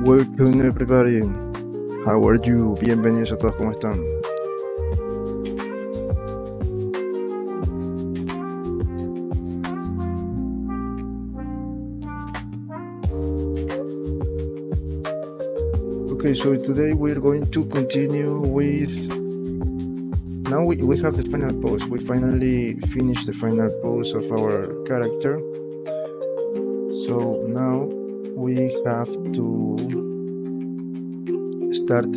Welcome everybody. How are you? Bienvenidos a todos, ¿cómo están? Okay, so today we're going to continue with... Now we have the final pose. We finally finished the final pose of our character. So now we have to start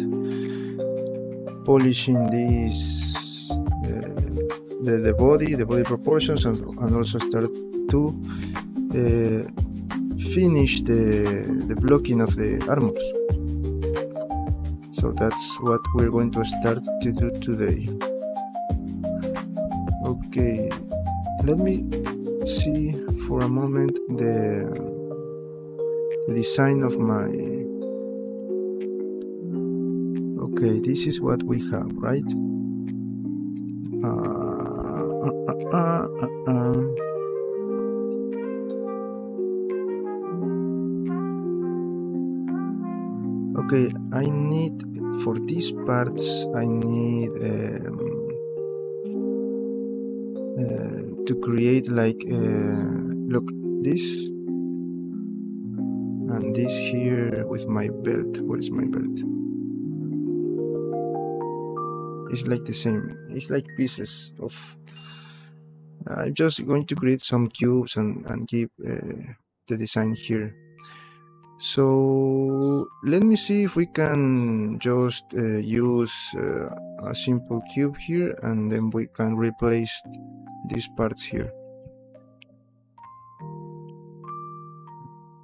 polishing this the body proportions, and also start to finish the blocking of the armors. So that's what we're going to start to do today. Okay, let me see for a moment the design of my... Okay, this is what we have, right? Okay, I need, for these parts, I need to create like, look, this and this here with my belt. Where is my belt? It's like the same. It's like pieces of... I'm just going to create some cubes and keep the design here. So let me see if we can just use a simple cube here, and then we can replace these parts here.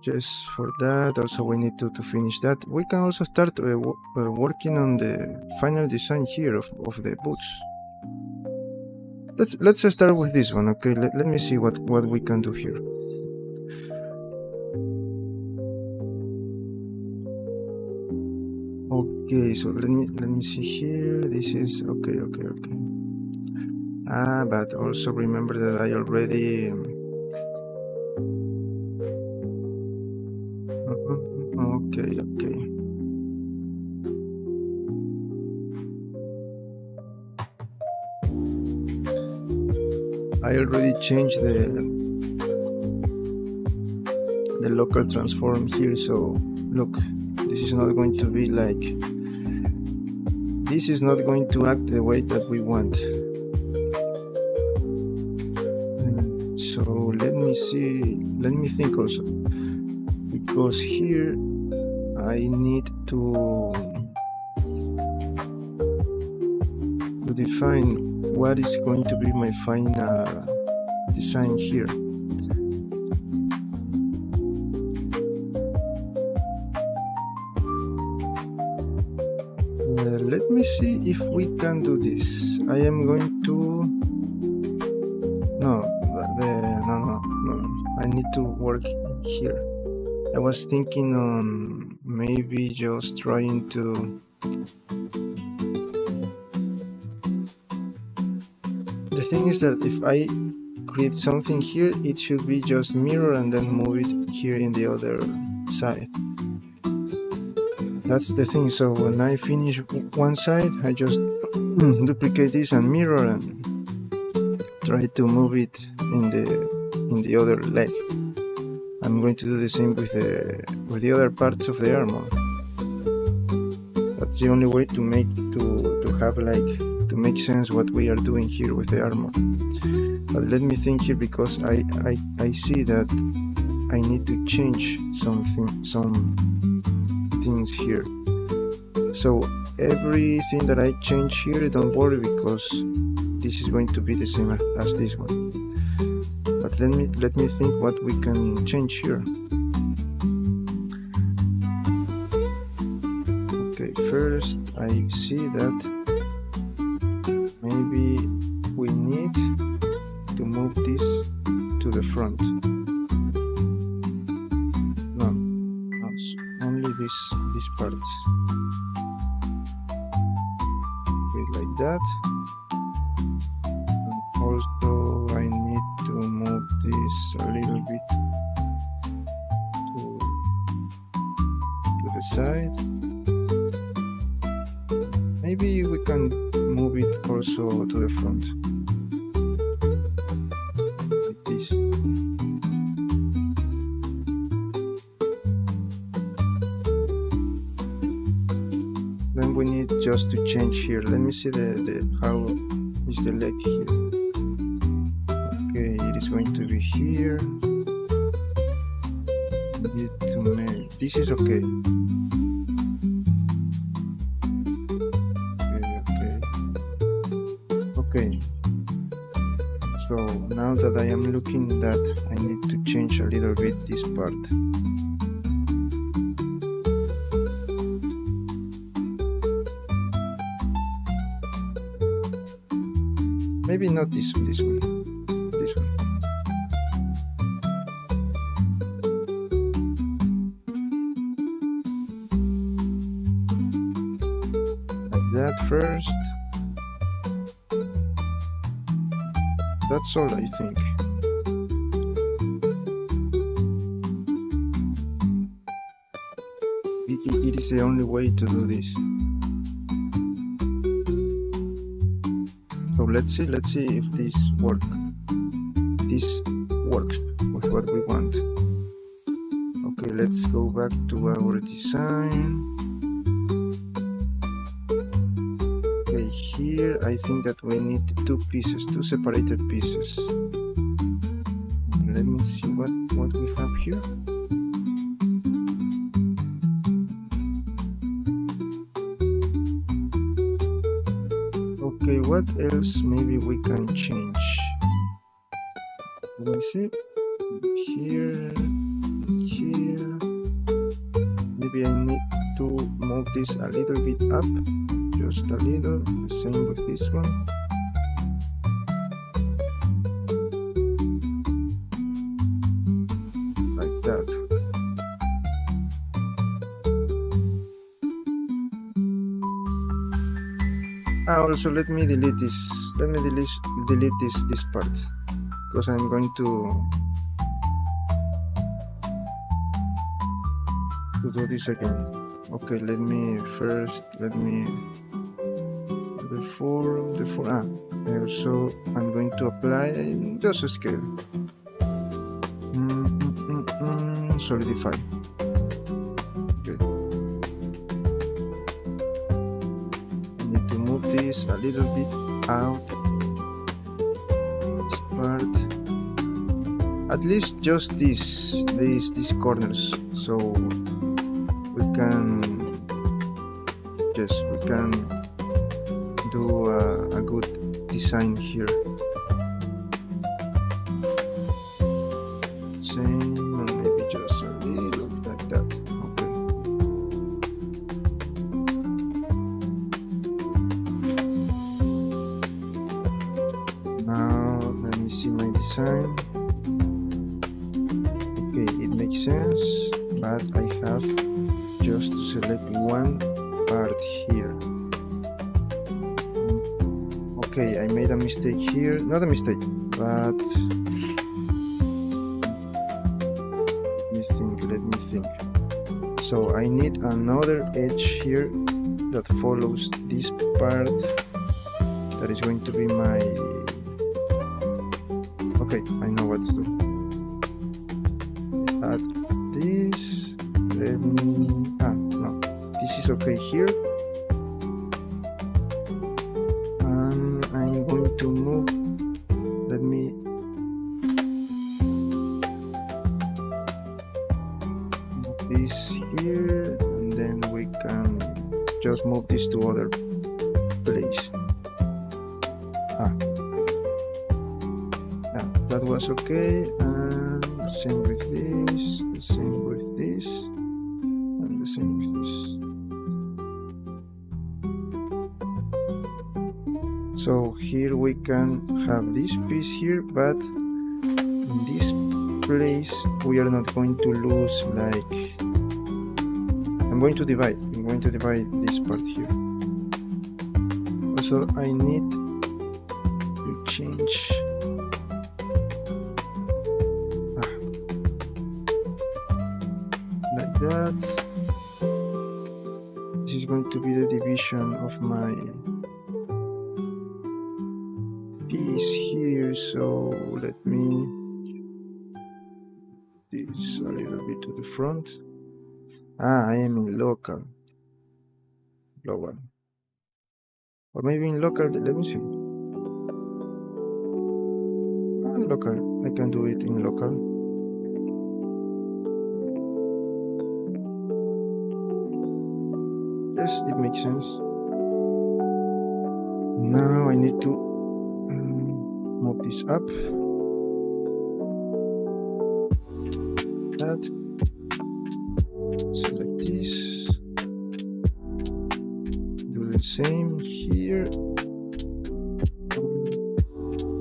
Just for that, also we need to finish that. We can also start working on the final design here of the boots. Let's start with this one. Okay, let me see what we can do here. Okay, so let me see here. This is okay. But also remember that I already... Okay. I already changed the local transform here, so look, this is not going to be like... This is not going to act the way that we want. So let me see, let me think also, because here I need to define what is going to be my final design here. Let me see if we can do this. I am going to... No, I need to work here. I was thinking on maybe just trying to... The thing is that if I create something here, it should be just mirror and then move it here in the other side. That's the thing. So when I finish one side, I just duplicate this and mirror and try to move it in the other leg. I'm going to do the same with the other parts of the armor. That's the only way to make to make sense what we are doing here with the armor. But let me think here, because I see that I need to change some things here. So everything that I change here, don't worry, because this is going to be the same as this one. But let me think what we can change here. Okay, first I see that maybe we need to move this to the front. No, only these parts. Okay, like that. And also I need to move this a little bit to the the side. Maybe we can move it also to the front, like this. Then we need just to change here. Let me see the how is the leg here. Okay, it is going to be here. Need to make this is okay. Okay. So now that I am looking that I need to change a little bit this part. Maybe not this one, this one. Like that first. That's all, I think. It is the only way to do this. So let's see if this works. This works with what we want. Okay, let's go back to our design. Okay, here I think that we need two separated pieces. Let me see what we have here. Okay, what else maybe we can change? Let me see. Here. Maybe I need to move this a little bit up. Just a little. The same with this one. Like that. Also, let me delete this. Let me delete this part, because I'm going to do this again. Okay, let me before also I'm going to apply just a scale. Solidify. Okay. This a little bit out, this part, at least just these corners, so we can do a good design here. Same, and maybe just a little like that. Design. Okay, it makes sense, but I have just to select one part here. Okay, I made a mistake here. Not a mistake, but let me think. So I need another edge here that follows this part. That is going to be my... Okay, I know what to do. Add this. Let me... no. This is okay here. And I'm going to move. Let me... move this here. And then we can just move this to other place. That was okay, and the same with this, the same with this, and the same with this. So here we can have this piece here, but in this place we are not going to lose, like, I'm going to divide this part here. Also I need to change that. going to be the division of my piece here. So let me this a little bit to the front. I am in local, global, or maybe in local. Let me see. Local. I can do it in local. Yes, it makes sense. Now I need to move this up. That. Select this. Do the same here.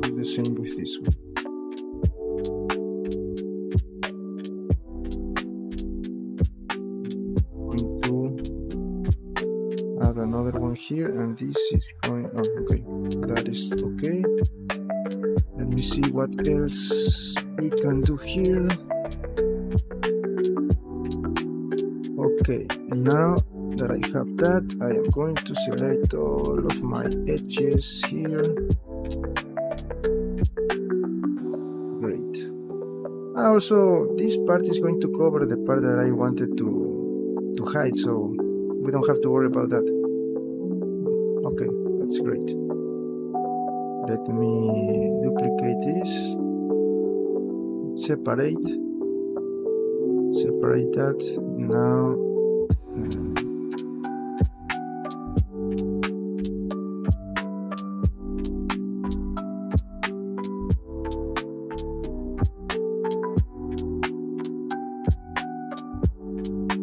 Do the same with this one. Another one here, and this is going okay, that is okay. Let me see what else we can do here. Okay, now that I have that, I am going to select all of my edges here. Great. Also, this part is going to cover the part that I wanted to hide, so we don't have to worry about that. Okay, that's great. Let me duplicate this, separate that. Now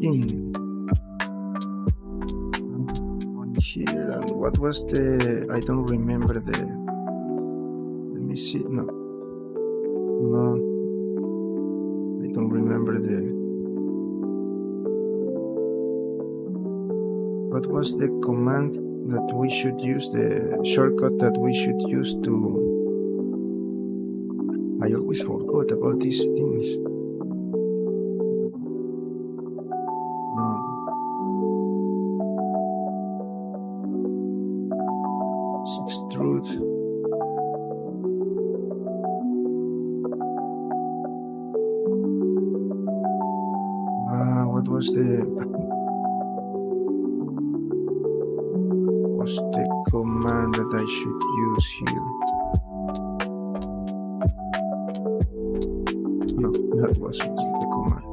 in here, and what was the, I don't remember the, let me see, no, I don't remember the, what was the command that we should use, the shortcut that we should use to, I always forgot about these things. Extrude. What was the command that I should use here? No, that wasn't the command.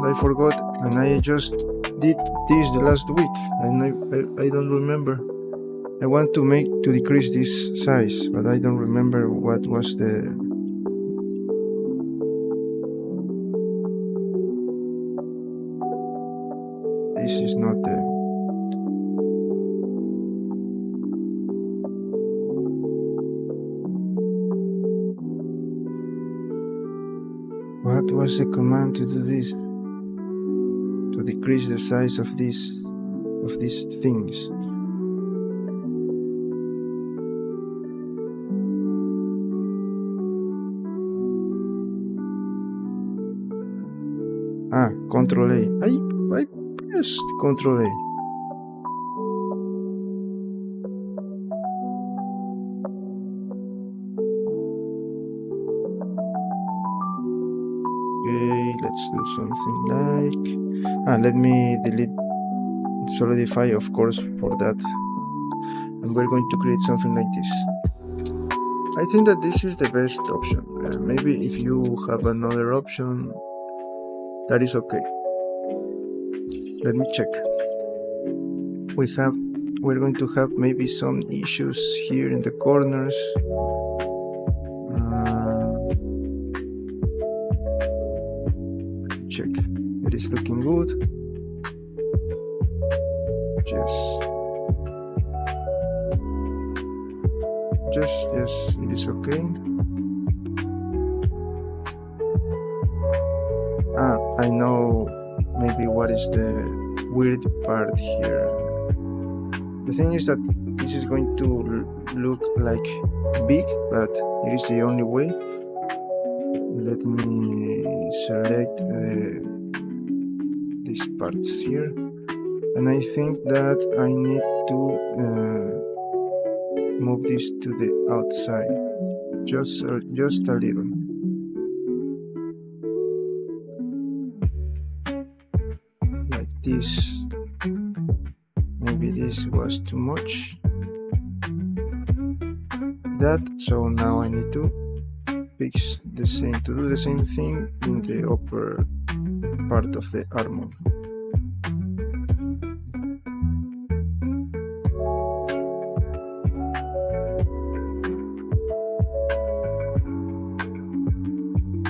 I forgot, and I just did this the last week, and I don't remember. I want to decrease this size, but I don't remember what was the. This is not the. What was the command to do this? To decrease the size of these things. Control A. I pressed Control A. Okay, let's do something like, let me delete solidify, of course, for that, and we're going to create something like this. I think that this is the best option. Maybe if you have another option, that is okay. Let me check. We're going to have maybe some issues here in the corners. Check. It is looking good. Yes, it is okay. I know maybe what is the weird part here. The thing is that this is going to look like big, but it is the only way. Let me select these parts here, and I think that I need to move this to the outside, just a little. Like this. Maybe this was too much. So now I need to fix to do the same thing in the upper part of the armor.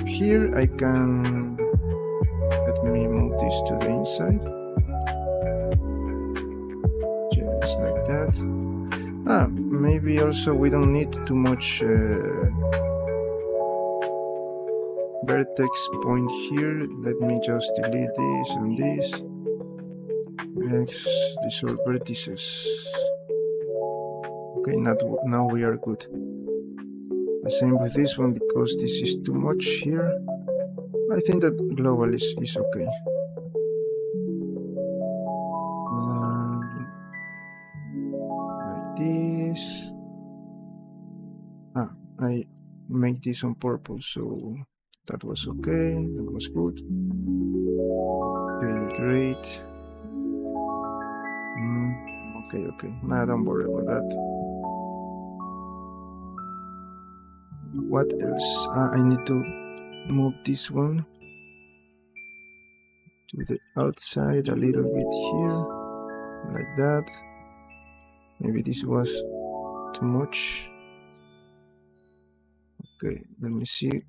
Here I can, let me move this to the inside, just like that. Maybe also we don't need too much vertex point here. Let me just delete this and this. Next, these are vertices. Okay, now we are good. The same with this one, because this is too much here. I think that global is okay. Like this. I make this on purpose, so that was okay, that was good. Okay, great. Okay, nah, don't worry about that. What else? I need to move this one to the outside a little bit here, like that. Maybe this was too much. Okay, let me see.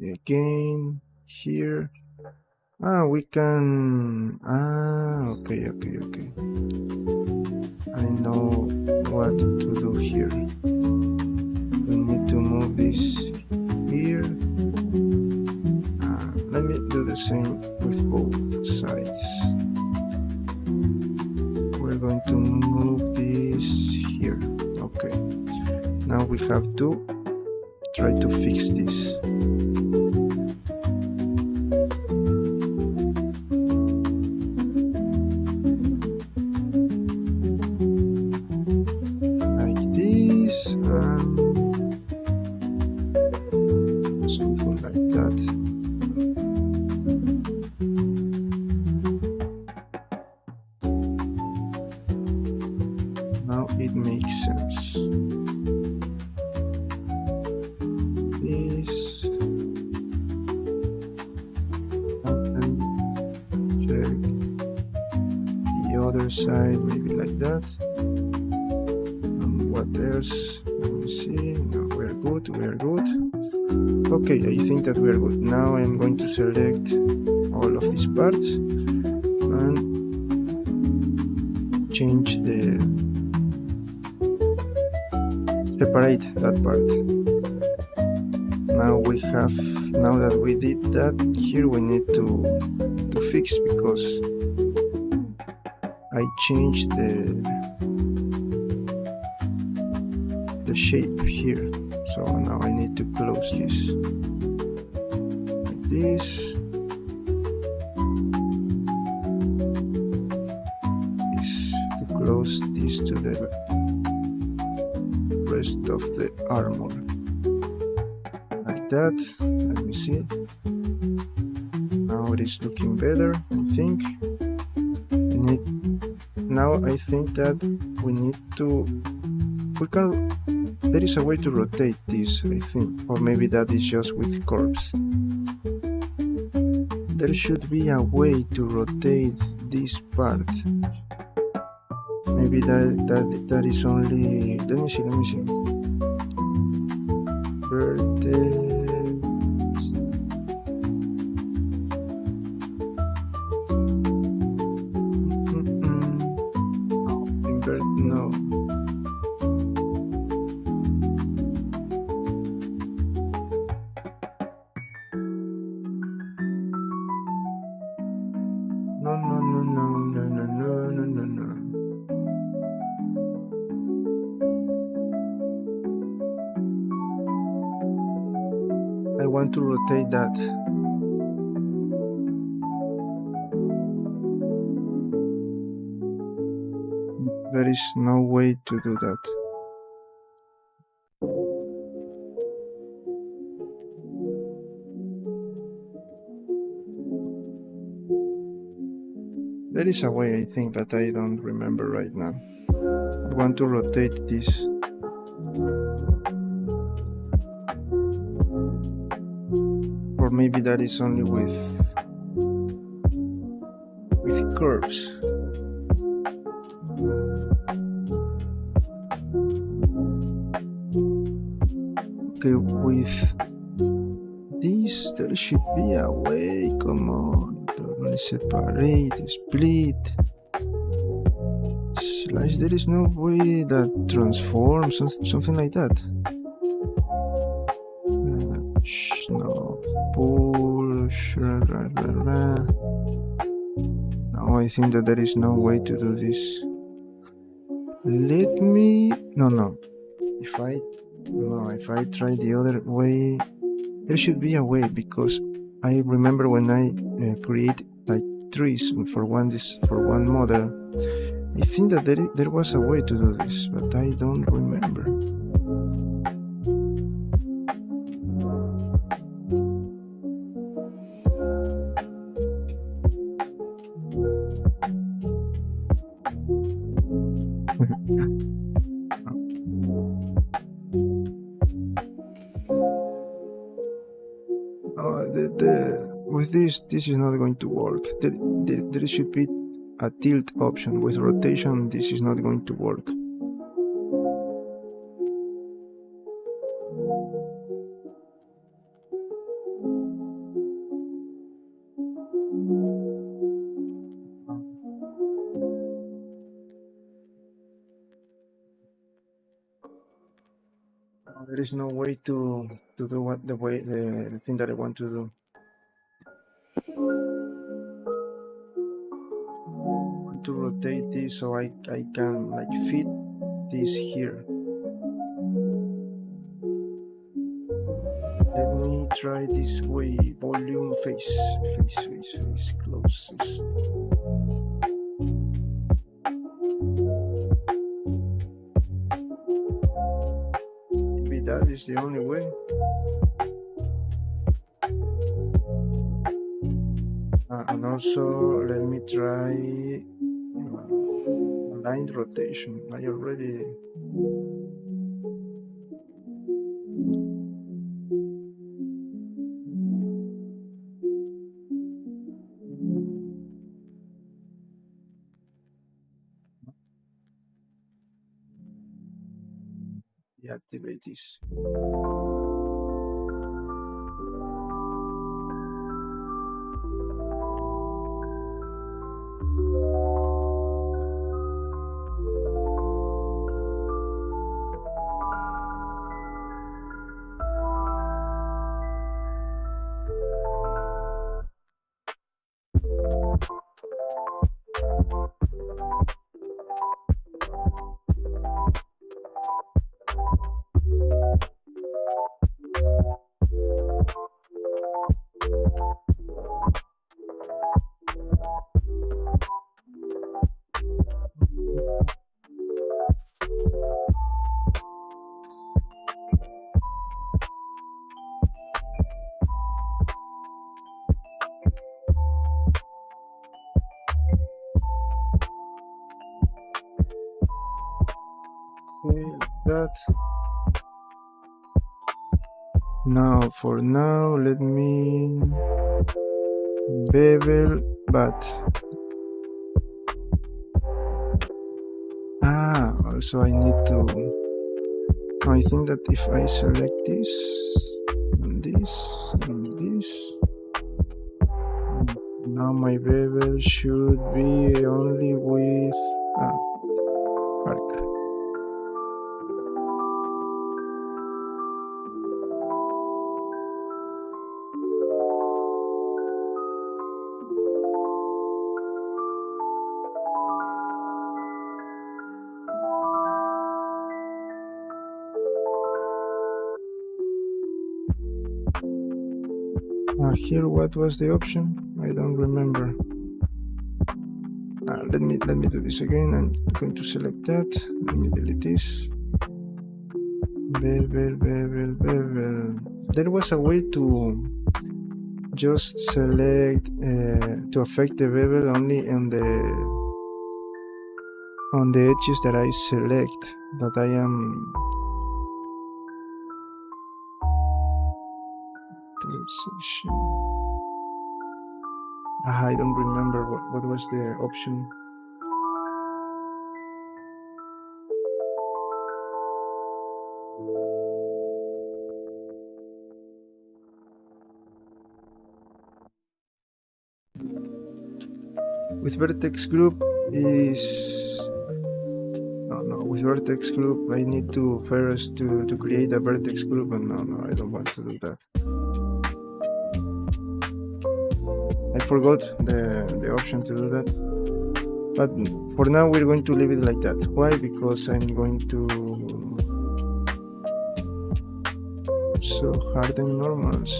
Again, here. We can. Okay. I know what to do here. We need to move this here. Let me do the same with both sides. We're going to move this here. Okay. Now we have to try to fix this. Like this, something like that. Now it makes sense. This, and check the other side, maybe like that. And what else? Let me see. No, we're good. Okay, I think that we're good. Now I'm going to select all of these parts and change separate that part. Now that we did that, here we need to fix, because I changed the shape here. So now I need to close this like this. To close this to the rest of the armor. Like that. Let me see. Now it is looking better, I think. Now I think that there is a way to rotate this, I think, or maybe that is just with curves. There should be a way to rotate this part. Maybe that is only. Let me see. Vertex. No. No. want to rotate that. There is no way to do that. There is a way, I think, but I don't remember right now. I want to rotate this. Or maybe that is only with curves. Okay, with this there should be a way. Come on, only separate, split, slice. There is no way that transforms, something like that. No, push. No, I think that there is no way to do this. Let me. No. If I try the other way, there should be a way, because I remember when I create like trees for one model, I think that there was a way to do this, but I don't remember. With this is not going to work. There should be a tilt option. With rotation, this is not going to work. There is no way to do the thing that I want to do. I want to rotate this so I can like fit this here. Let me try this way. Volume, face, closest. Maybe that is the only way. And also, let me try line rotation. I already. Deactivate this. That. Now, for now, let me bevel, but also I need to. I think that if I select this and this and this, now my bevel should be only with arc. Here, what was the option? I don't remember. Let me do this again. I'm going to select that. Let me delete this. Bevel. There was a way to just select to affect the bevel only on the edges that I select, that I am section. I don't remember what was the option. With vertex group with vertex group I need to first to create a vertex group, and no, I don't want to do that. I forgot the option to do that, but for now we're going to leave it like that. Why? Because I'm going to harden normals.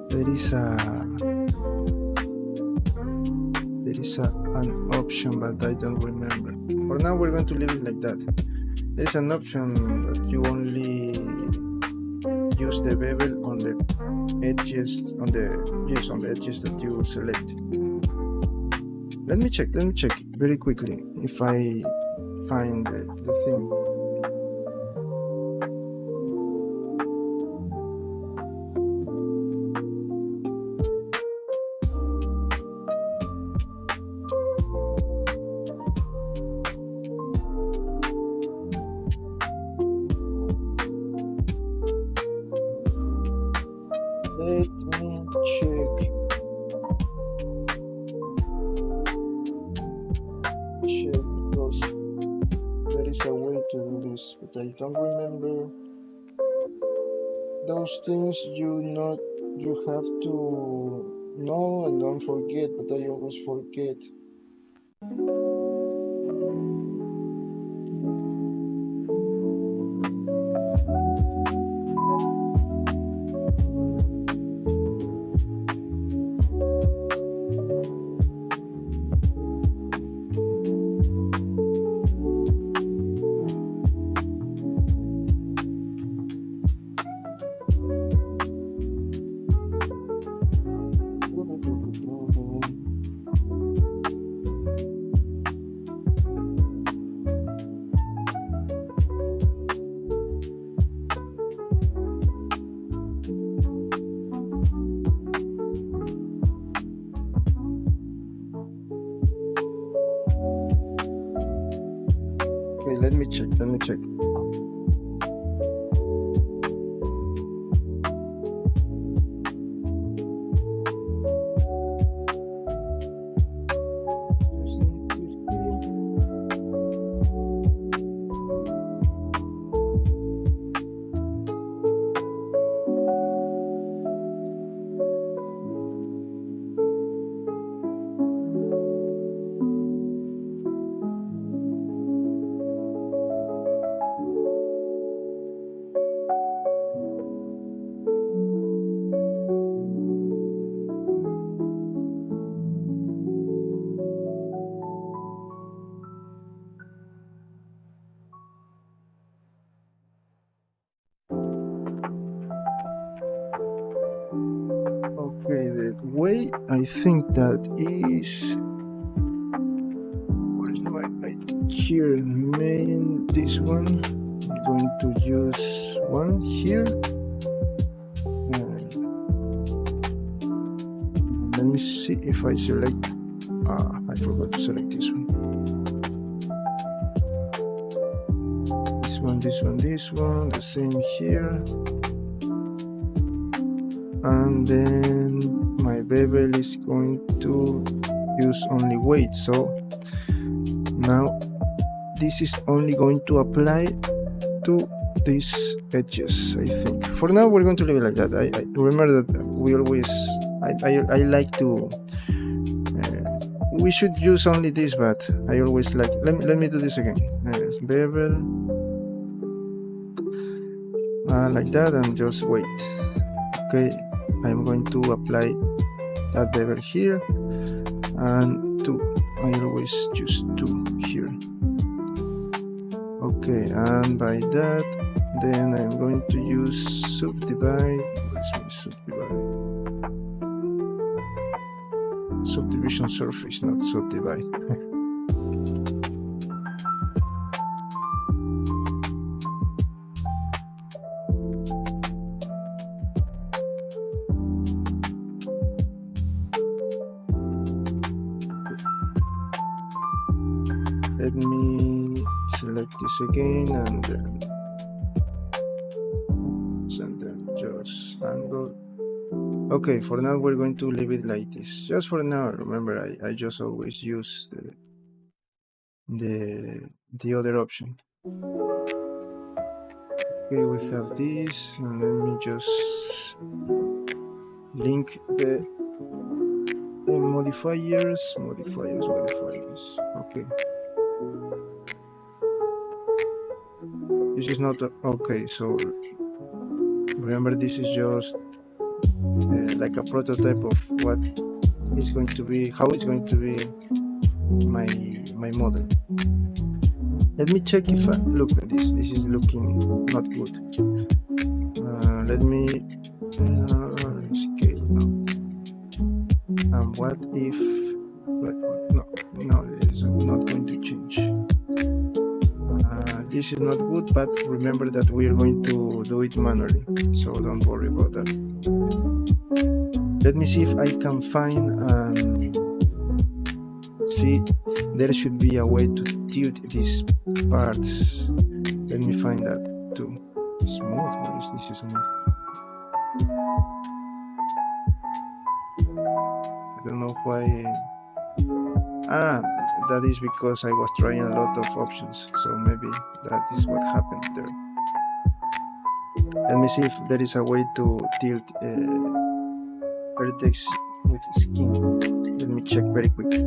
There is an option, but I don't remember. For now we're going to leave it like that. There's an option that you only use the bevel on the edges, on the edges that you select. Let me check very quickly if I find the thing. Let me check because there is a way to do this, but I don't remember those things. You have to know and don't forget, but I always forget. Okay, let me check. Okay, the way I think that is, what is my item here? Main, this one. I'm going to use one here. Let me see if I select. I forgot to select this one. This one. The same here. And then my bevel is going to use only weight, so now this is only going to apply to these edges. I think for now we're going to leave it like that. I remember that we always I like to we should use only this, but I always like let me do this again. bevel, like that, and just wait. Okay, I'm going to apply that bevel here, and 2. I always choose 2 here. Okay, and by that, then I'm going to use subdivide. Where's my subdivide? Subdivision surface, not subdivide. Let me select this again, and then just angle. Okay, for now we're going to leave it like this. Just for now. Remember, I just always use the other option. Okay, we have this, and let me just link the modifiers. Okay. This is not okay, so remember, this is just like a prototype of what is going to be, how it's going to be my model. Let me check if I look at this. This is looking not good. Let me scale now. And what if? No, it is not going to change. This is not good, but remember that we are going to do it manually, so don't worry about that. Let me see if I can find see, there should be a way to tilt these parts. Let me find that too. Smooth, what is this smooth? I don't know why. That is because I was trying a lot of options, so maybe that is what happened there. Let me see if there is a way to tilt vertex with skin. Let me check very quickly.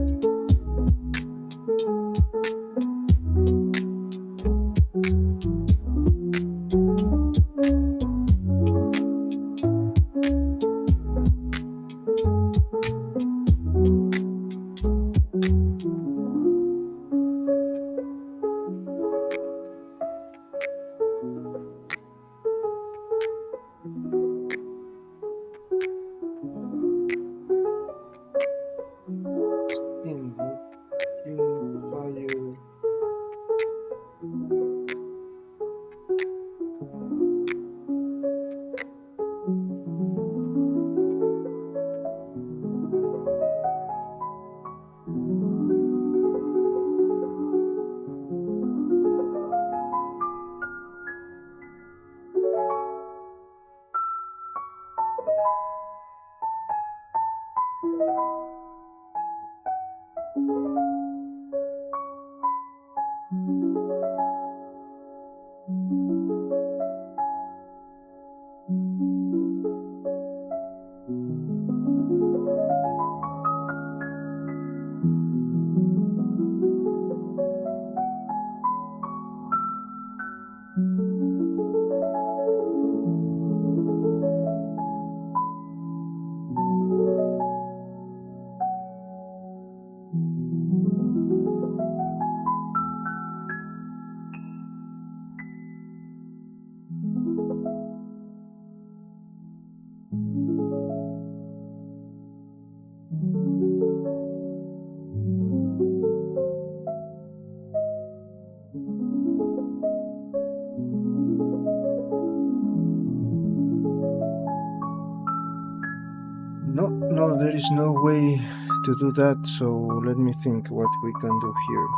No, there is no way to do that, so let me think what we can do here.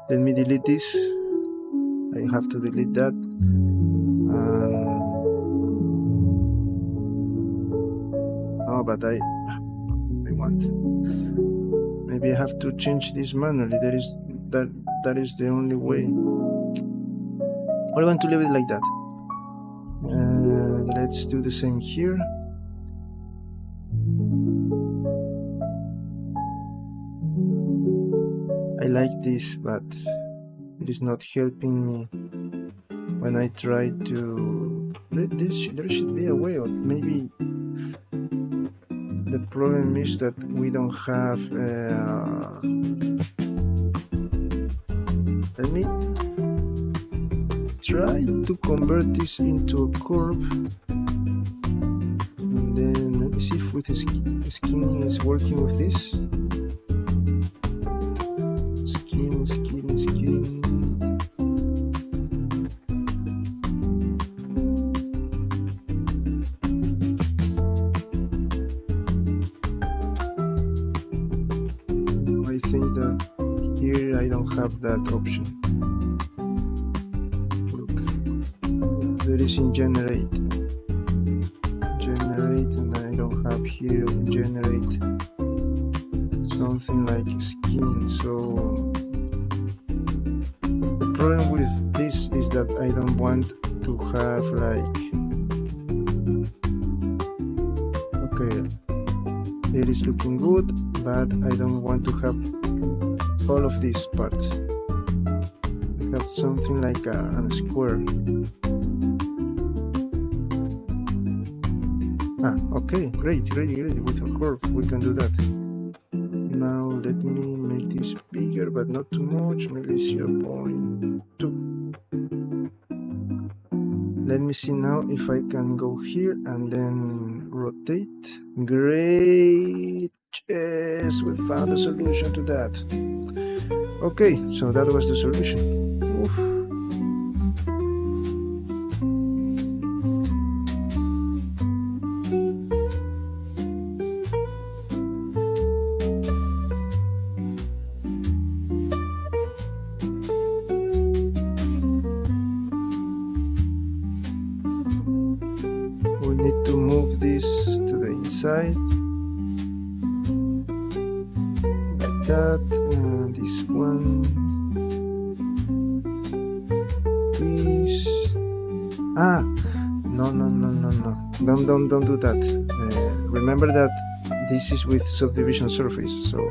Let me delete this. I have to delete that. No, but I want. Maybe I have to change this manually. That is the only way. We're going to leave it like that. Let's do the same here. I like this, but it is not helping me when I try to. There should be a way of maybe. The problem is that we don't have. Let me try to convert this into a curve, and then let me see if with the skin is working with this. Skin. I think that here I don't have that option. Look, there is in generate, and I don't have here generate something like skin. So the problem with this is that I don't want to have like, okay, it is looking good, but I don't want to have all of these parts. I have something like a square. Okay, great. With a curve we can do that. Now let me make this bigger, but not too much, maybe 0.2. Let me see now if I can go here and then rotate. Great! Yes, we found a solution to that. Okay, so that was the solution. Oof. We need to move this to the inside. Like that. And this one is no, don't do that. Remember that this is with subdivision surface, so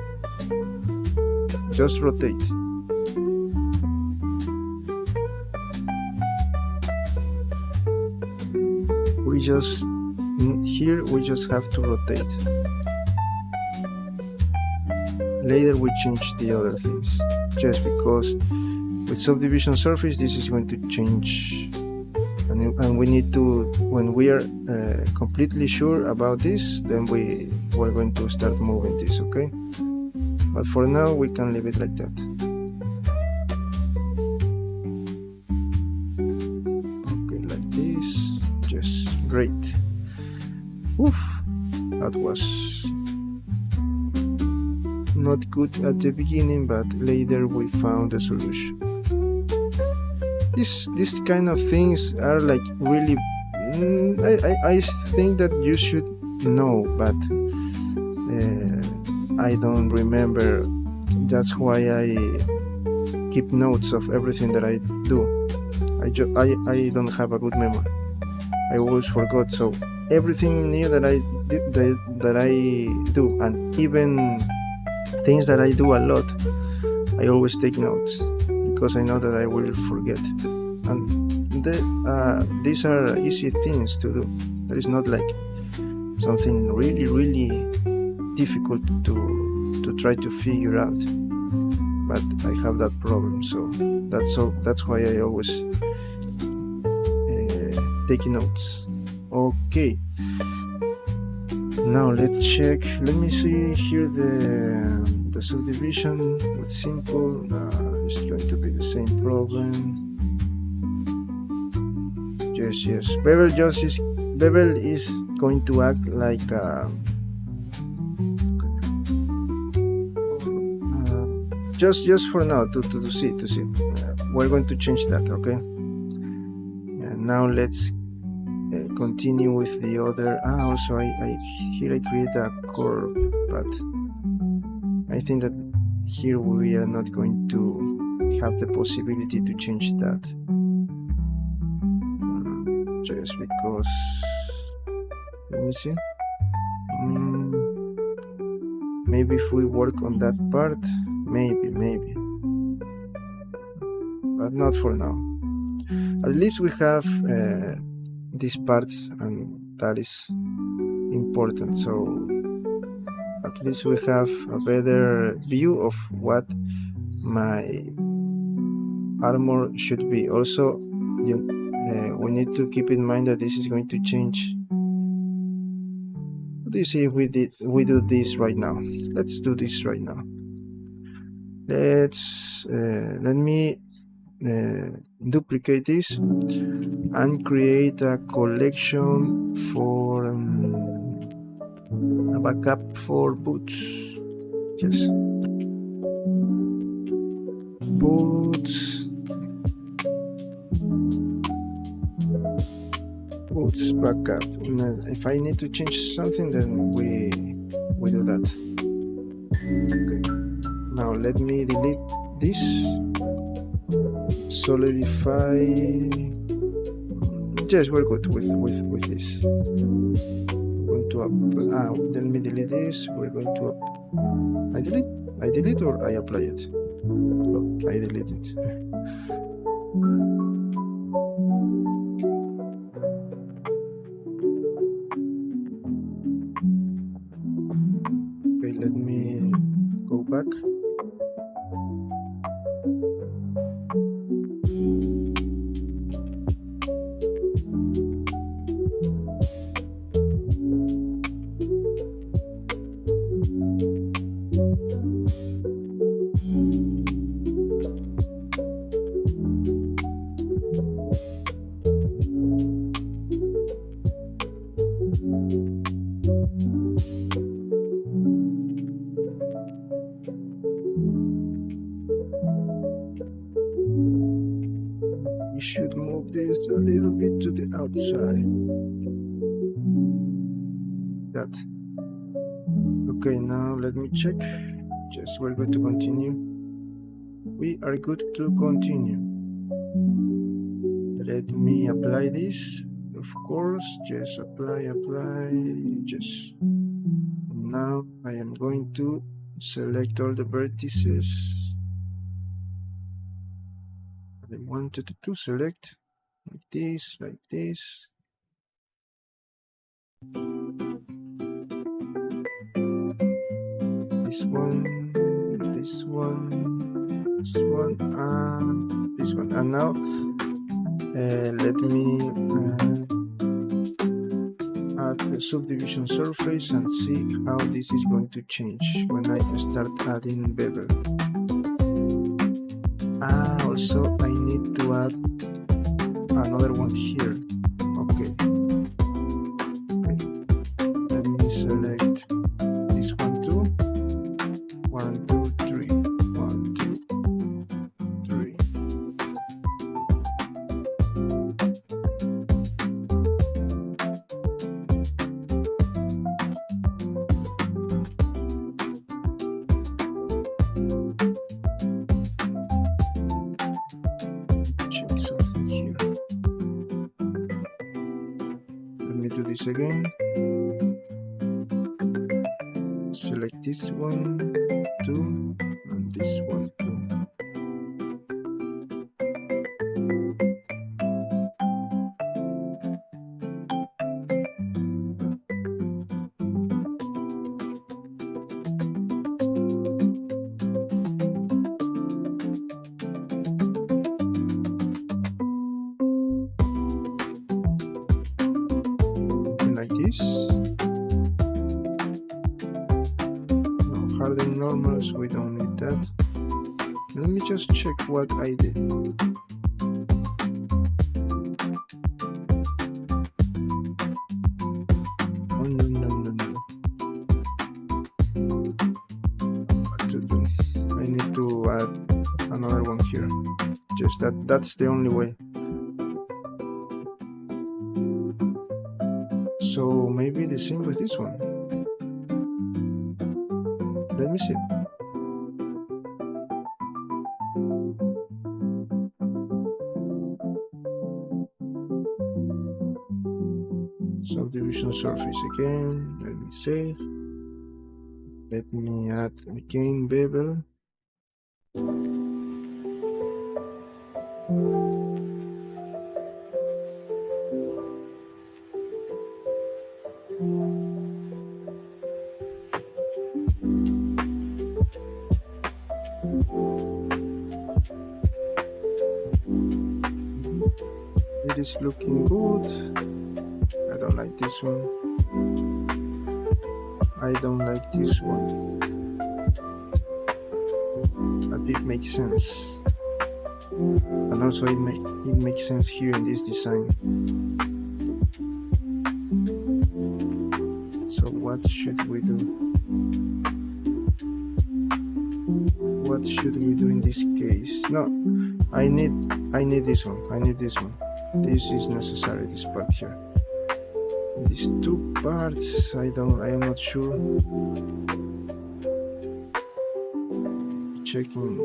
just rotate. We just have to rotate. Later we change the other things, just because with subdivision surface this is going to change, and we need to, when we are completely sure about this, then we're going to start moving this, okay? But for now we can leave it like that. Okay, like this. Just great. Oof, that was not good at the beginning, but later we found a solution. This kind of things are like really, I think that you should know, but I don't remember. That's why I keep notes of everything that I do. I don't have a good memory. I always forgot. So everything new that I do, and even things that I do a lot, I always take notes, because I know that I will forget. And these are easy things to do. There is not like something really difficult to try to figure out. But I have that problem, so that's why I always take notes. Okay. Now let's check. Let me see here the subdivision with simple. It's going to be the same problem. Yes. Bevel is going to act like just for now to see. We're going to change that, okay? And now let's continue with the other. Also here I create a curve, but I think that here we are not going to have the possibility to change that, just because, let me see, maybe if we work on that part, maybe but not for now. At least we have these parts, and that is important. So at least we have a better view of what my armor should be. Also, we need to keep in mind that this is going to change. What do you see if we do this right now? Let's do this right now. Let me duplicate this and create a collection for a backup for boots. Yes, boots backup. And if I need to change something, then we do that. Okay. Now let me delete this. Solidify. Yes, we're good with this. We're going to let me delete this. We're going to I delete or I apply it? Oh, I delete it. Okay, let me go back. We should move this a little bit to the outside. That. Okay, now let me check. Yes, we're good to continue. We are good to continue. Let me apply this. Of course, just apply. Just. Now I am going to select all the vertices I wanted to select, like this. This one, and this one, and now let me add the subdivision surface and see how this is going to change when I start adding bevel. Also I need to add another one here. Okay. Let me select this one too. 1, 2, 3. 1, 2, 3. Check something here. Let me do this again. Select this one too, and this one too. Like this. No harden normals, we don't need that. Let me just check what I did. Oh, no. What to do? I need to add another one here. Just that's the only way. So maybe the same with this one. Let me see. Subdivision surface again. Let me save. Let me add again bevel. is looking good. I don't like this one. I don't like this one. But it makes sense. And also it makes sense here in this design. So what should we do? What should we do in this case? No, I need this one. I need this one. This is necessary, this part here. These two parts, I am not sure. Checking.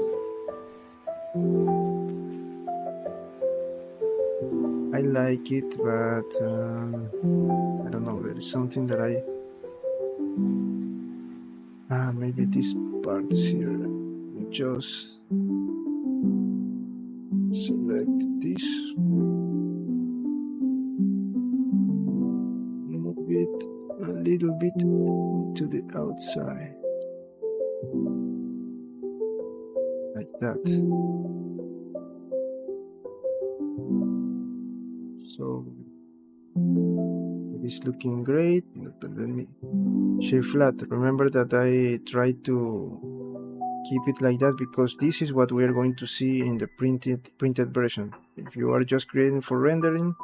I like it, but I don't know, there is something that maybe these parts here. Just select this, move it a little bit to the outside, like that. So it is looking great. Let me shape flat. Remember that I tried to keep it like that because this is what we are going to see in the printed version. If you are just creating for rendering,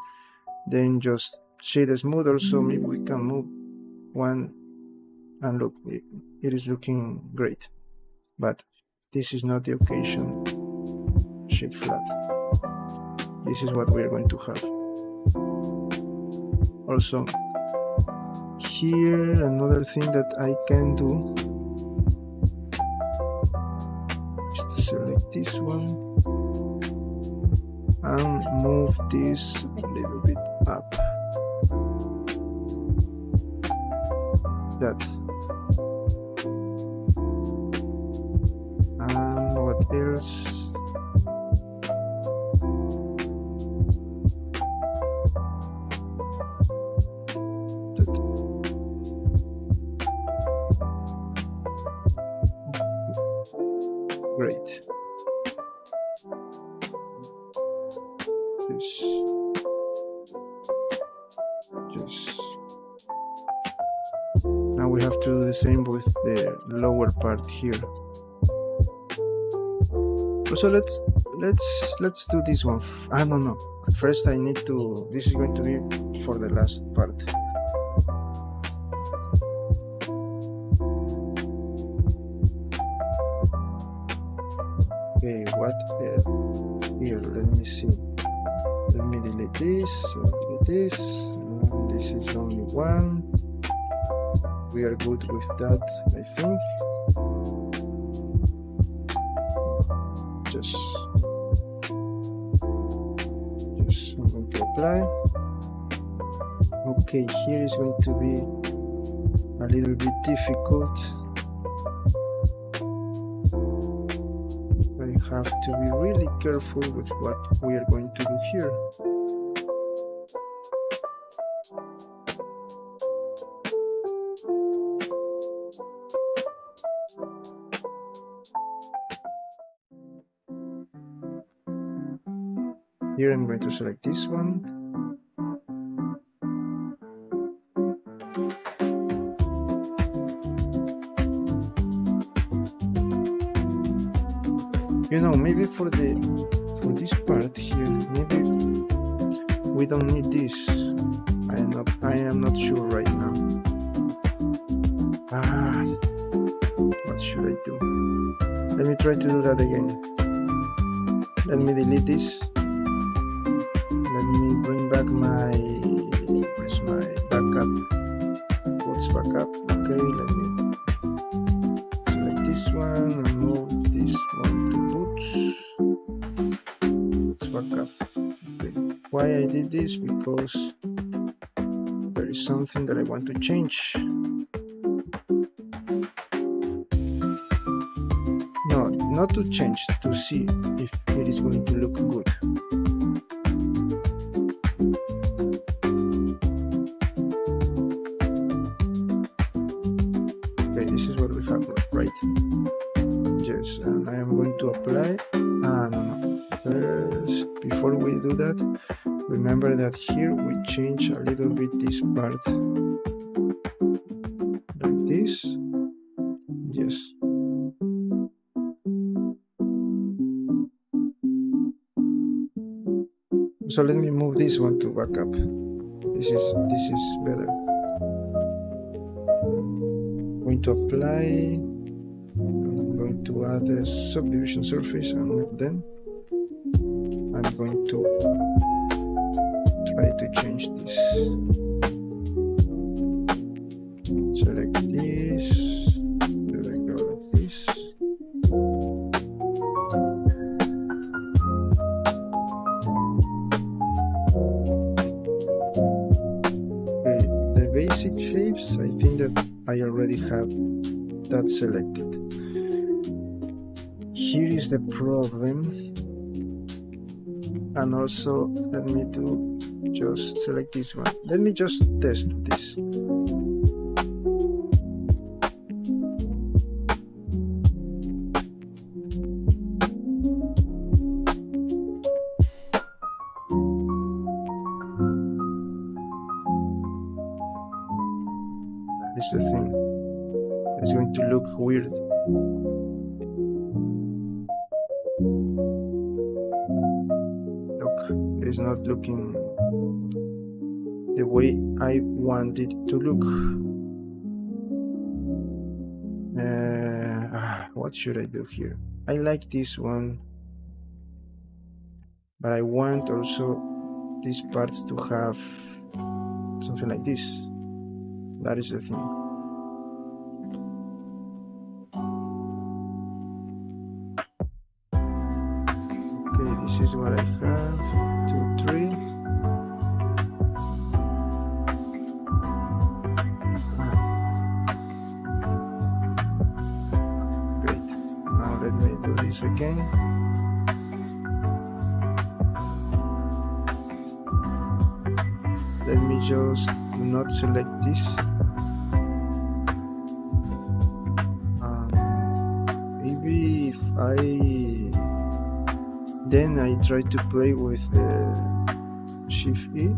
then just shade smooth. Also, maybe we can move one, and look, it is looking great. But this is not the occasion. Shade flat. This is what we are going to have. Also, here another thing that I can do is to select this one and move this a little bit up. That. And what else? Great. Just now we have to do the same with the lower part here. So let's do this one. No. First I need to. This is going to be for the last part. Okay, what here? Let me see. Let me delete this. This is only one. We are good with that, I think. Just I'm going to apply. Okay, here is going to be a little bit difficult. I have to be really careful with what we are going to do here. Here I'm going to select this one. You know, maybe for this part here, maybe we don't need this. I am not sure right now. What should I do? Let me try to do that again. Let me delete this. Let me bring back where's my backup? What's backup? Okay, let me select this one and move this one to boots. What's backup? Okay. Why I did this? Because there is something that I want to change. No, not to change, to see if it is going to look good. This is what we have, right? Yes, and I am going to apply. No. First, before we do that, we remember that here we change a little bit this part, like this. Yes. So let me move this one to backup. This is better. I'm going to apply, and I'm going to add a subdivision surface, and then I'm going to try to change this. Select this, select all of this. Okay, the basic shapes, I think that I already have that selected. Here is the problem, and also let me just select this one. Let me just test this. That is the thing. It's going to look weird. Look, it's not looking the way I want it to look. What should I do here? I like this one, but I want also these parts to have something like this. That is the thing. Okay, this is what I have. 2, 3. Great. Now let me do this again. Let me just do not select this. Maybe if then I try to play with the Shift E.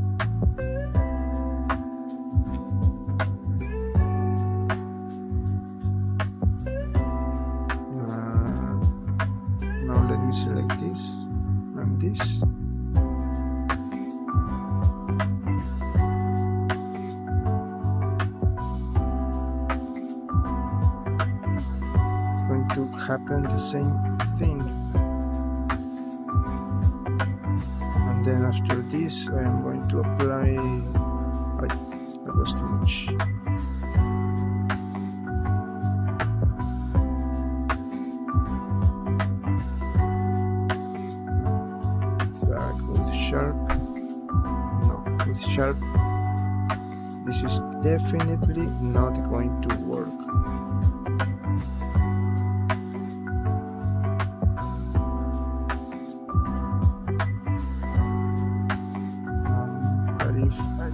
Now let me select this and this. Going to happen the same thing. And then after this I am going to apply. That was too much. Drag with sharp. No, with sharp. This is definitely not going to work.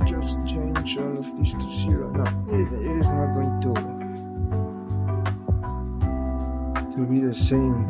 Just change all of this to 0. No, it is not going to be the same.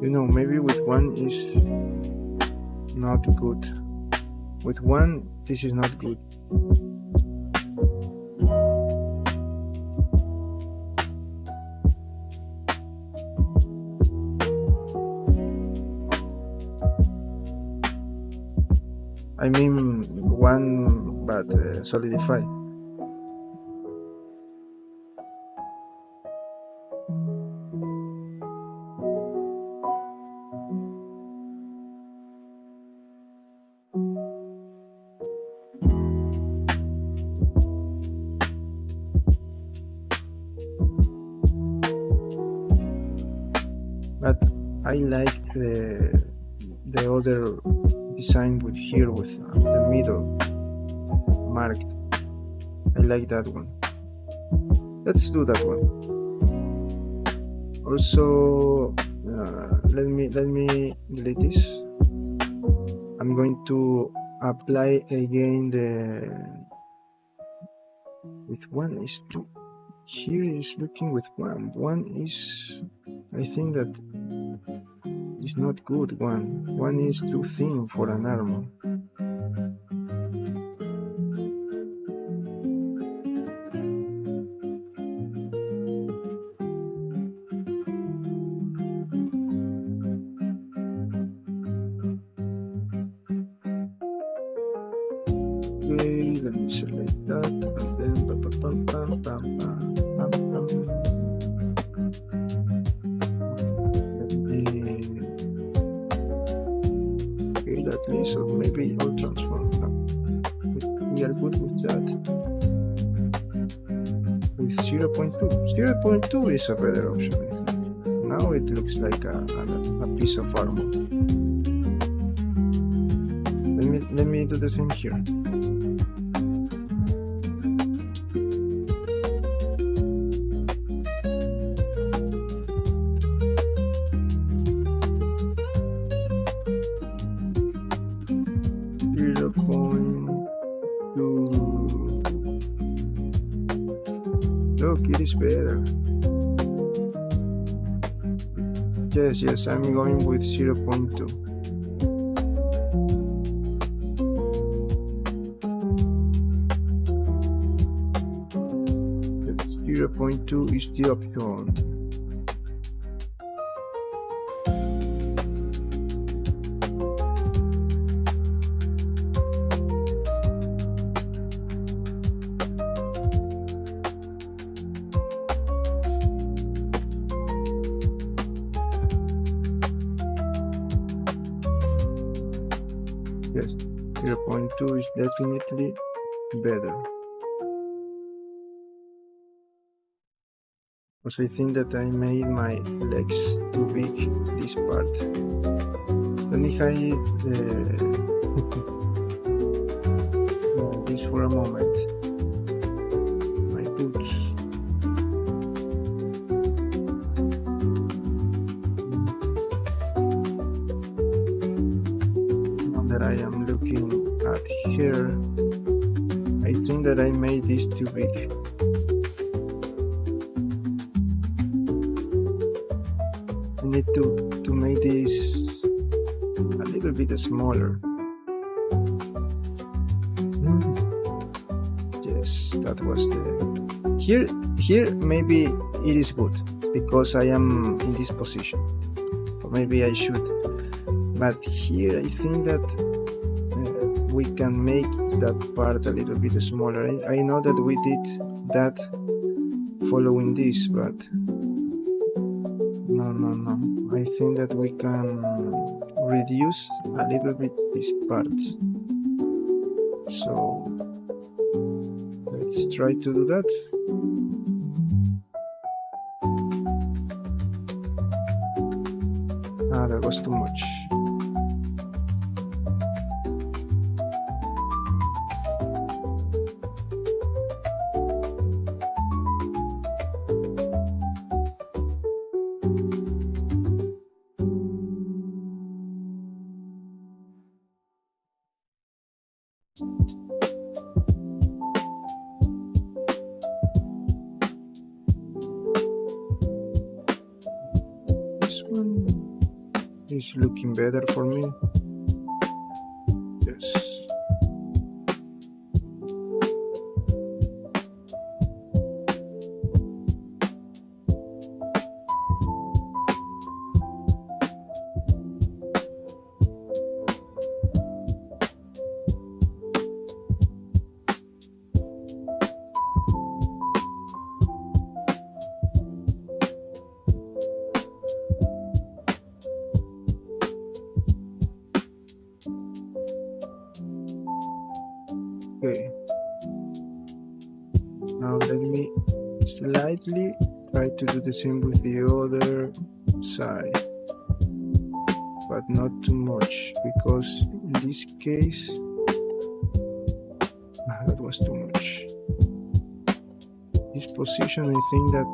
You know, maybe with one is not good. With one, this is not good. I mean one, but solidify. But I like the other design with here with the middle marked. I like that one. Let's do that one. Also, let me delete this. I'm going to apply again the with 1 is 2. Here is looking with 1 is, I think that is not good. 1 is too thin for an armor. Okay, let me select that and then okay, at least, or maybe I'll transform. No, we are good with that. With 0.2. 0.2 is a better option, I think. Now it looks like a piece of armor. Let me do the same here. Look, it is better. Yes, I'm going with 0.2. Yes, 0.2 is the option. Yes, 0.2 is definitely better. Also, I think that I made my legs too big, this part. Let me hide this for a moment. My boots. I am looking at here, I think that I made this too big. I need to make this a little bit smaller. Yes, that was the here maybe it is good because I am in this position, or maybe I should. But here I think that we can make that part a little bit smaller. I know that we did that following this, but no. I think that we can reduce a little bit these parts. So let's try to do that. That was too much. This one is looking better for me. Yes. Okay. Now let me slightly try to do the same with the other side, but not too much, because this case, that was too much. This position, I think that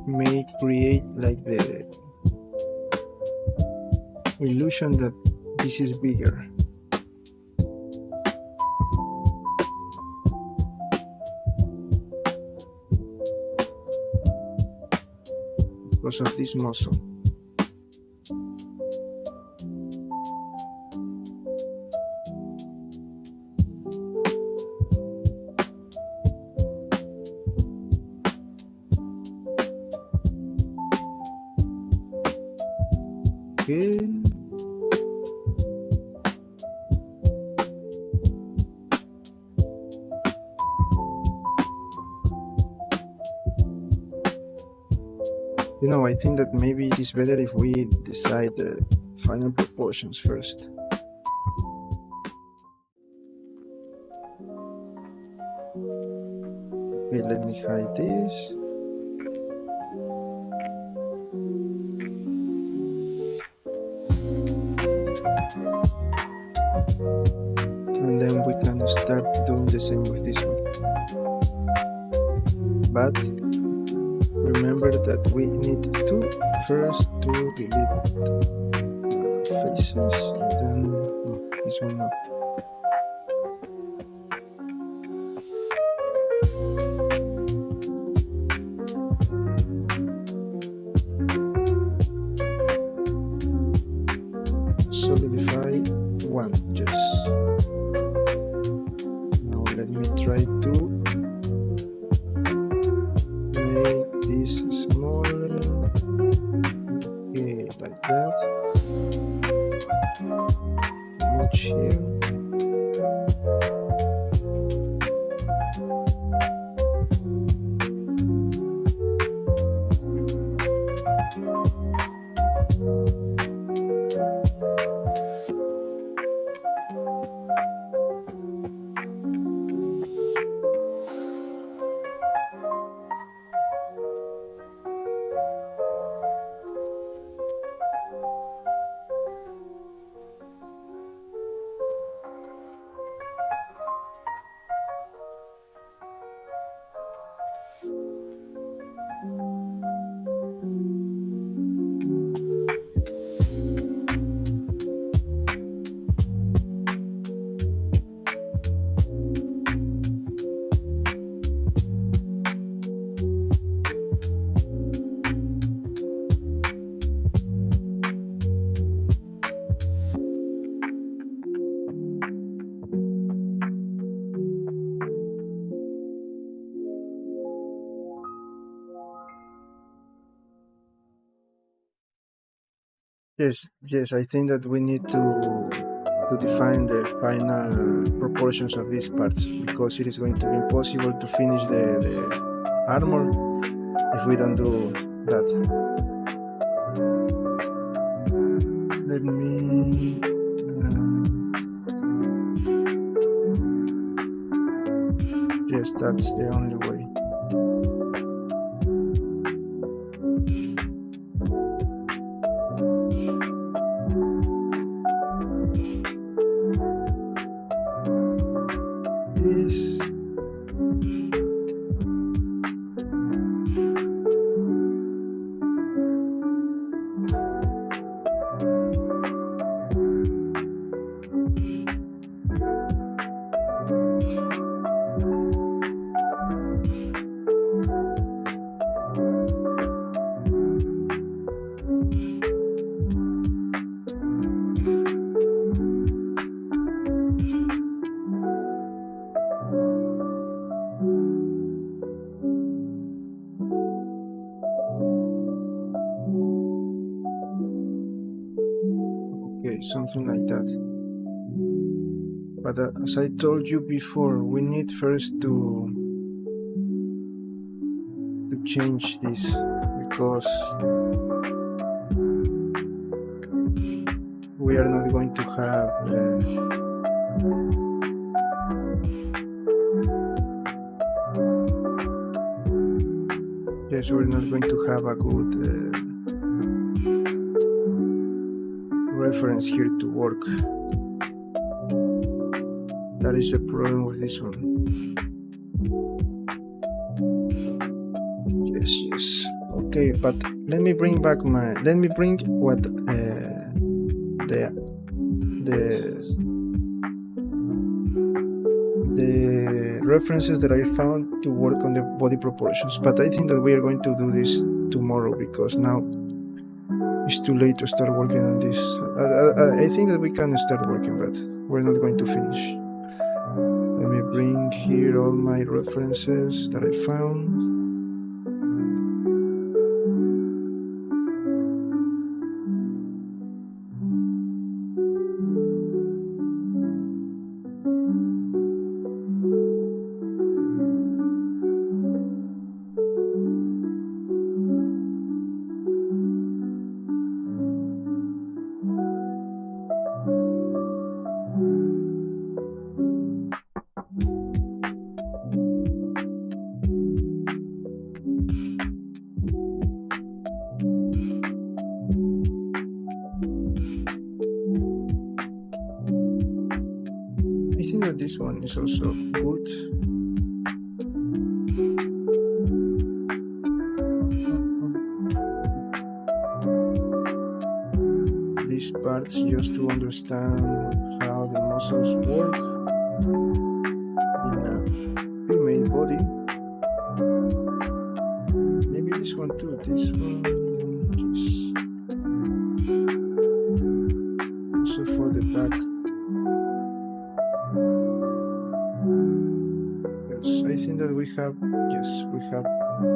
may create like the illusion that this is bigger. Because of this muscle. Okay. You know, I think that maybe it is better if we decide the final proportions first. Okay, let me hide this. And then we can start doing the same with this one. But remember that we need to first to delete faces, and then no, this one no. Solidify one, yes. Now let me try to make this smaller. Okay, like that. Too much here. Yes, I think that we need to define the final proportions of these parts, because it is going to be impossible to finish the armor if we don't do that. Let me yes, that's the only way. This okay, something like that. But as I told you before, we need first to change this, because we are not going to have yes, we're not going to have a good reference here to work. That is the problem with this one. Yes. Okay, but let me bring what the references that I found to work on the body proportions. But I think that we are going to do this tomorrow because now it's too late to start working on this. I think that we can start working, but we're not going to finish. Let me bring here all my references that I found. I think that this one is also good. These parts just to understand how the muscles work in a female body. Maybe this one too. This one just also for the back. Yes, I think that we have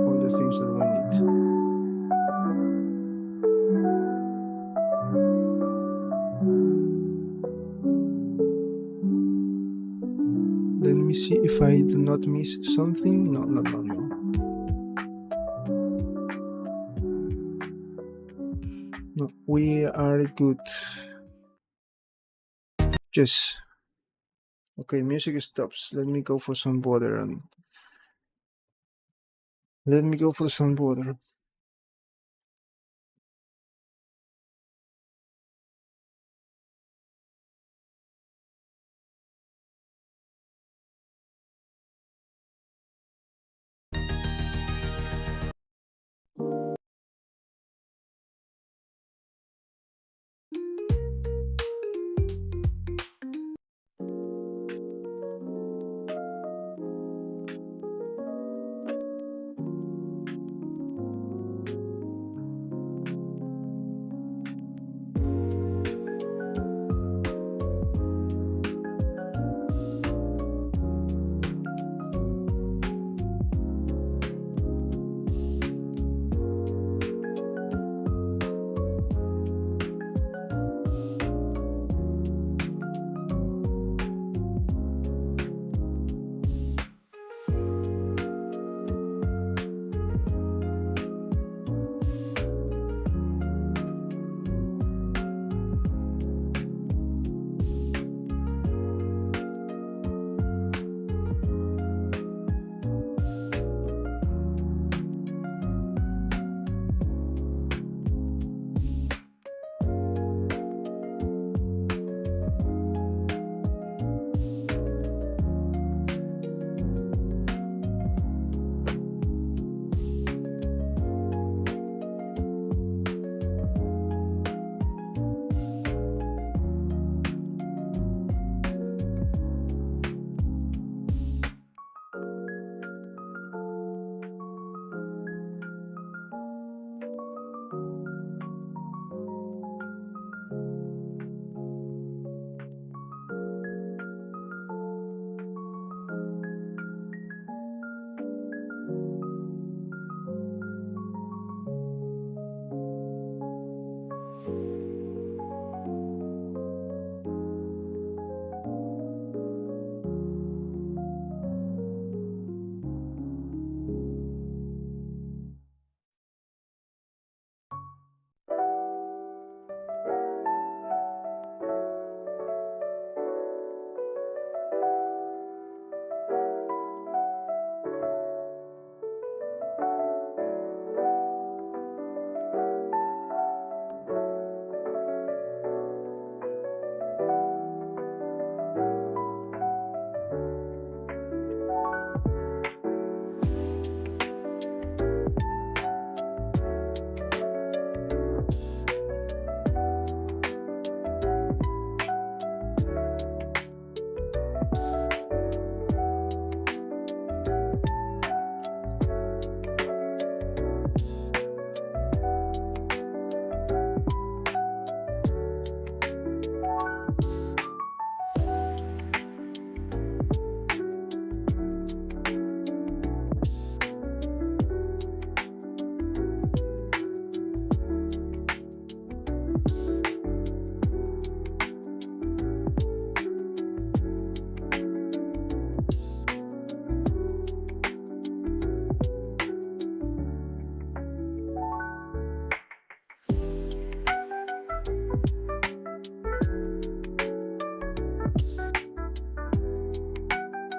all the things that we need. Let me see if I do not miss something. No. No, we are good. Yes. Okay, music stops. Let me go for some water and let me go for some water.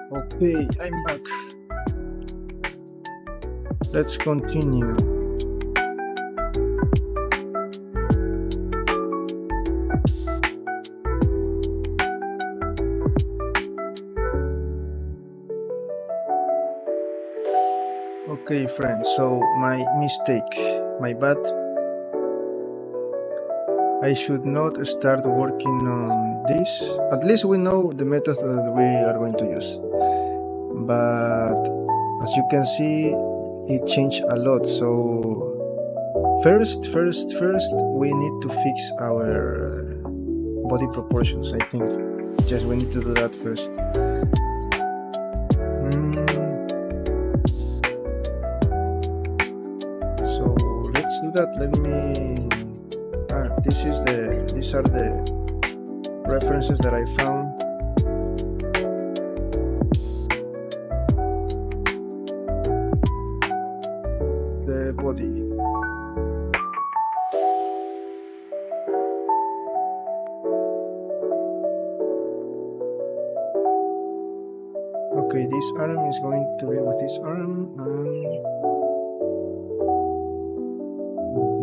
Okay, I'm back. Let's continue. Okay, friends, so my mistake, my bad. I should not start working on this. At least we know the method that we are going to use. But as you can see, it changed a lot. So first, we need to fix our body proportions, I think. Just we need to do that first. So let's do that. Let me. These are the references that I found. The body. Okay, this arm is going to be with this arm, and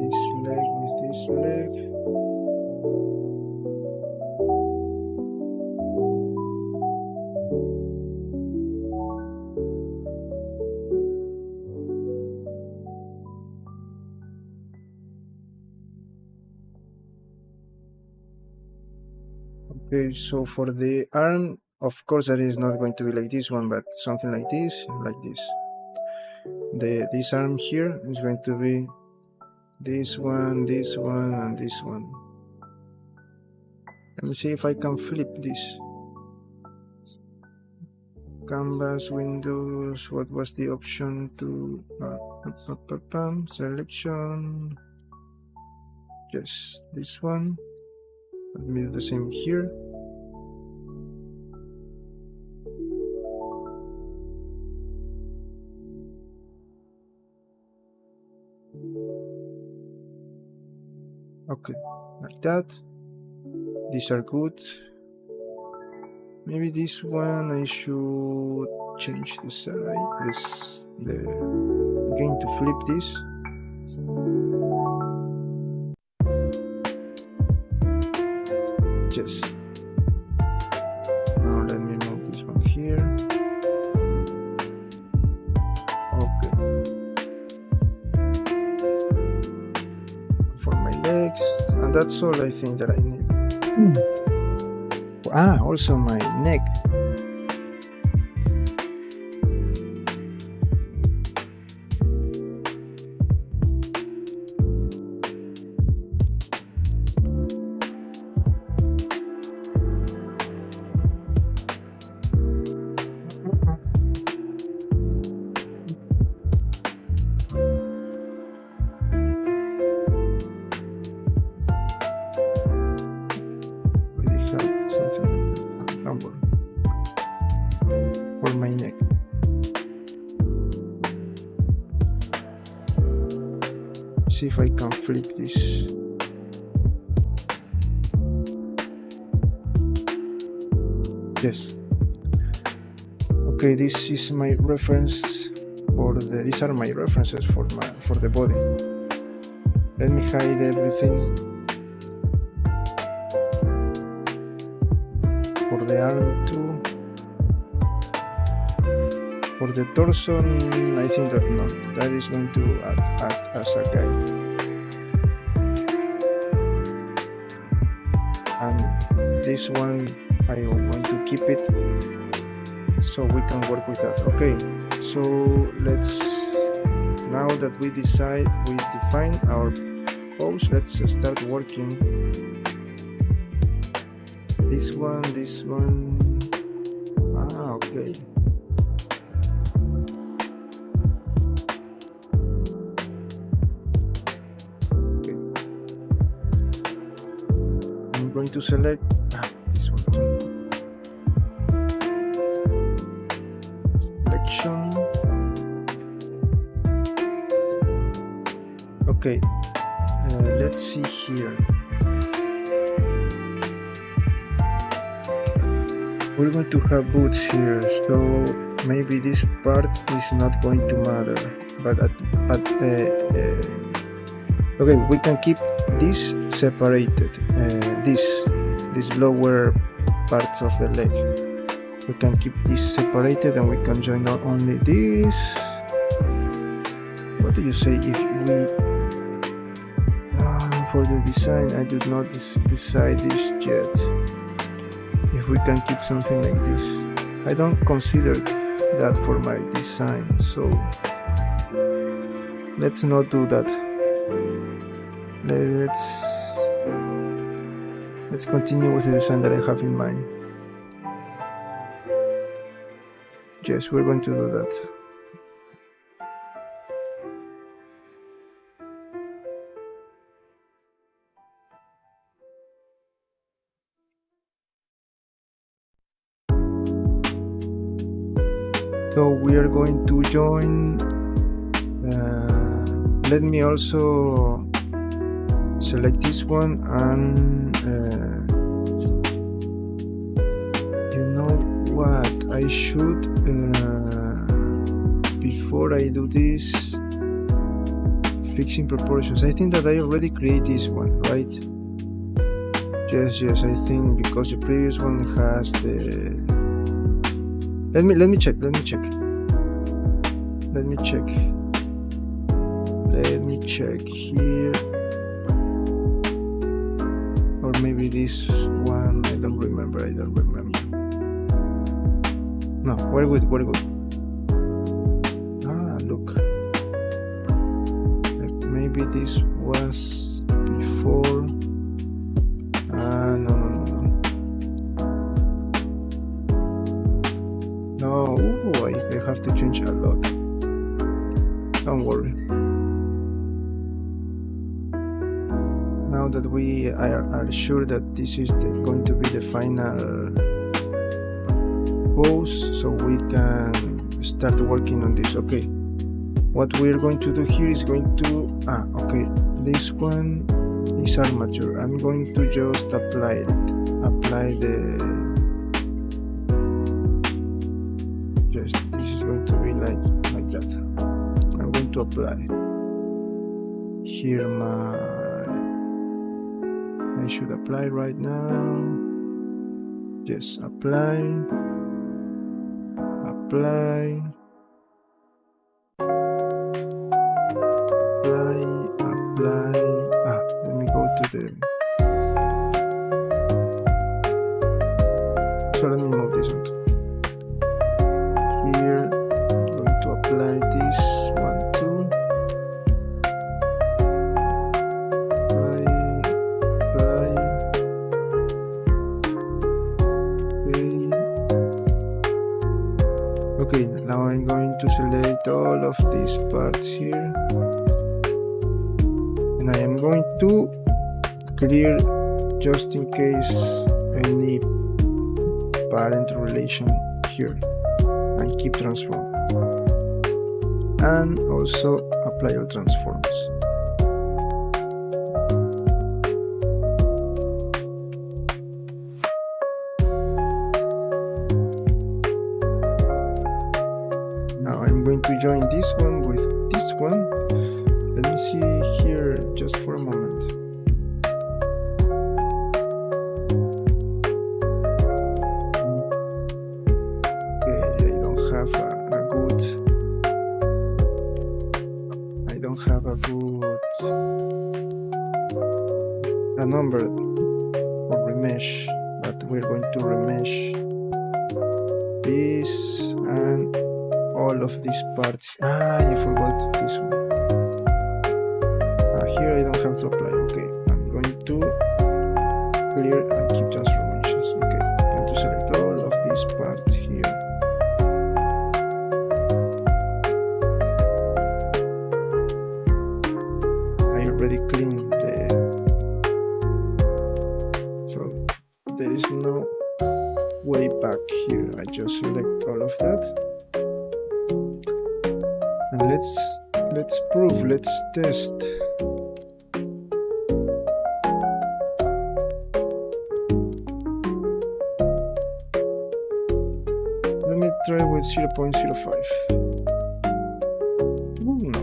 this leg with this leg. Okay, so for the arm, of course, that is not going to be like this one, but something like this, like this. This arm here is going to be this one, and this one. Let me see if I can flip this. Canvas, Windows, what was the option to selection? Just this one. Let me do the same here. Okay, like that. These are good. Maybe this one I should change the side. Again to flip this. Just now let me move this one here. Okay. For my legs, and that's all I think that I need. Also my neck. For my neck. See if I can flip this. Yes. Okay, this is my reference for these are my references for the body. Let me hide everything. For the arm too. For the torso, I think that no, that is going to act as a guide. And this one, I want to keep it so we can work with that. Okay, so let's, now that we define our pose, let's start working. This one. Okay. Going to select this one too. Selection. Okay, let's see here. we're going to have boots here, so maybe this part is not going to matter, but okay, we can keep this separated, this lower parts of the leg, we can keep this separated, and we can join only this. What do you say if we for the design? I do not decide this yet, if we can keep something like this. I don't consider that for my design, so let's not do that. Let's continue with the design that I have in mind. Yes, we're going to do that. So we are going to join. Let me also select this one, and you know what, I should before I do this, fixing proportions, I think that I already created this one, right? Yes, I think, because the previous one has the, let me check here, or maybe this one, I don't remember. No, we're good. Look, maybe this was before. No, I have to change a lot. Don't worry. Now that we are sure that this is going to be the final pose, so we can start working on this. Okay, what we're going to do here is going to okay, this one is armature. I'm going to just apply the, just, this is going to be like that. I'm going to apply here I should apply right now. Yes, apply. Let me go to the, so let me move this one here. I'm going to apply this 1, 2. Okay, now I'm going to select all of these parts here, and I am going to clear just in case any parent relation here, and keep transform, and also apply all transforms. Now I'm going to join this one with this one. Let me see here just for a moment. Okay, I don't have a number for remesh, but we're going to remesh this and all of these parts. I forgot this one. Here I don't have to apply. Okay, I'm going to clear and keep transformations. Okay, I'm going to select all of these parts here. I already cleaned so there is no way back here. I just select all of that. And let's prove, let's test. me try with 0.05. No.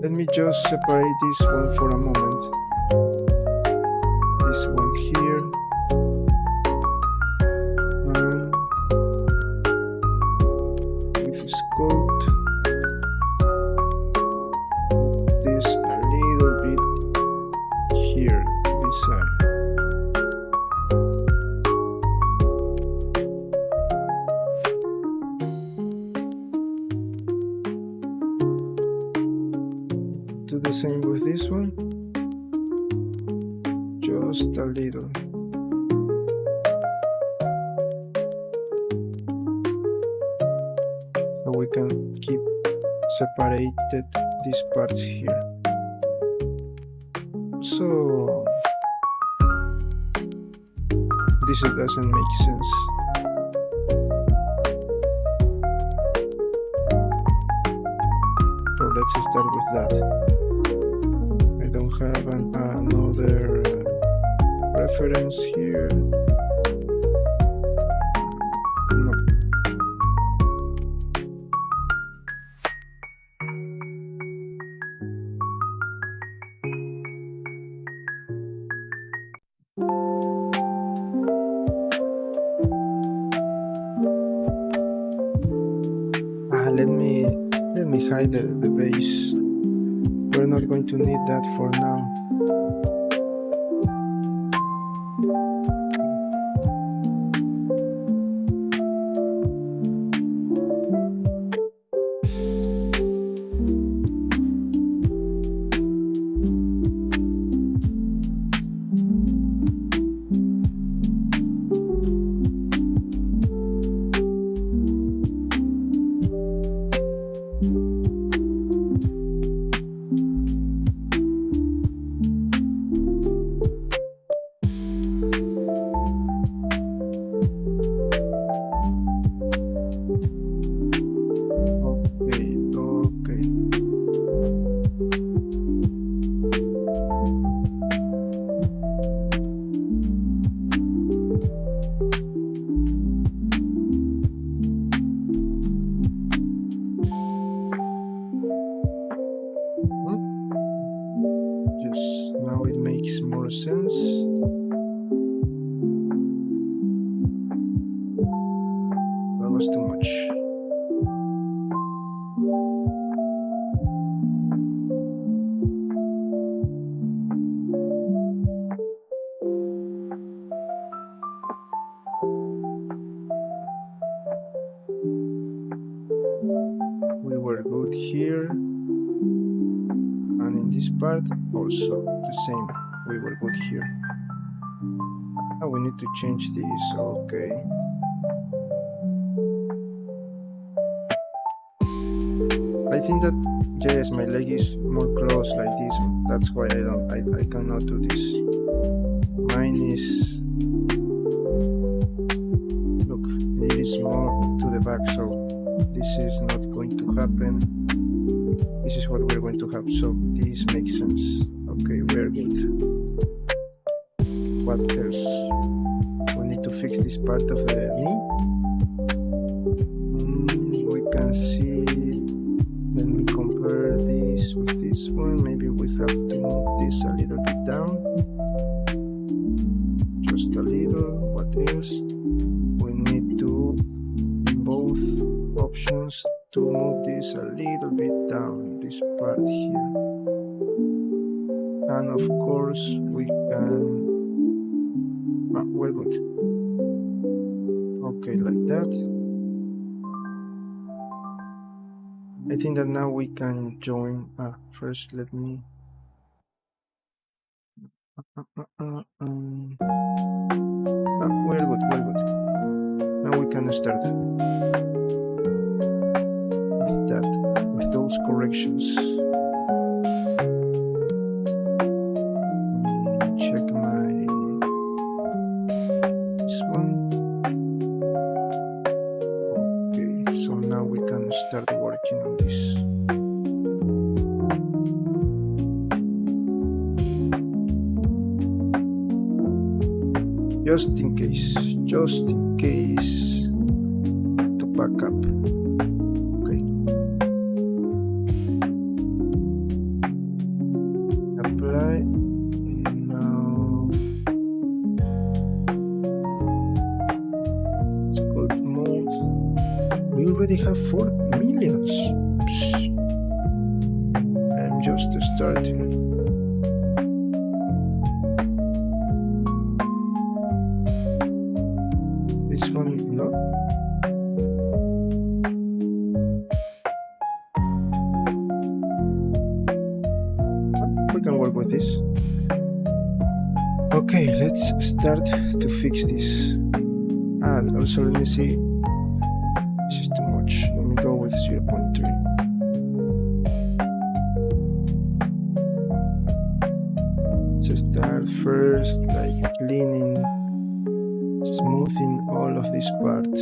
Let me just separate this one for a moment. This one here. And with Sculpt, this a little bit here, this side. Do the same with this one, just a little. So we can keep separated these parts here. So this doesn't make sense. So let's start with that. I don't have another reference here. No. Let me hide the base. We're not going to need that for now. Now it makes more sense. That was too much. We were good here. And in this part also the same, we were good here. Now we need to change this. Okay, I think that yes, my leg is more close like this. That's why I cannot do this. Mine is, look, it is more to the back, so this is not going to happen. This is what we're going to have, so this makes sense. Okay, we're good. What else? We need to fix this part of the knee. We can see, let me compare this with this one. Maybe we have to move this a little bit down. Just a little. What else? We need to, in both options, to move this a little bit down, this part here. And of course we can, we're good. Okay, like that. I think that now we can join. First let me we're good. Now we can start with that, with those corrections. just in case, to back up. Okay. Apply. Now sculpt mode. We already have 4 millions. Psh. I'm just starting. This one, no. We can work with this. Okay, let's start to fix this. And also, let me see. This is too much. Let me go with 0.3. Let's start first, like cleaning, smoothing all of these parts.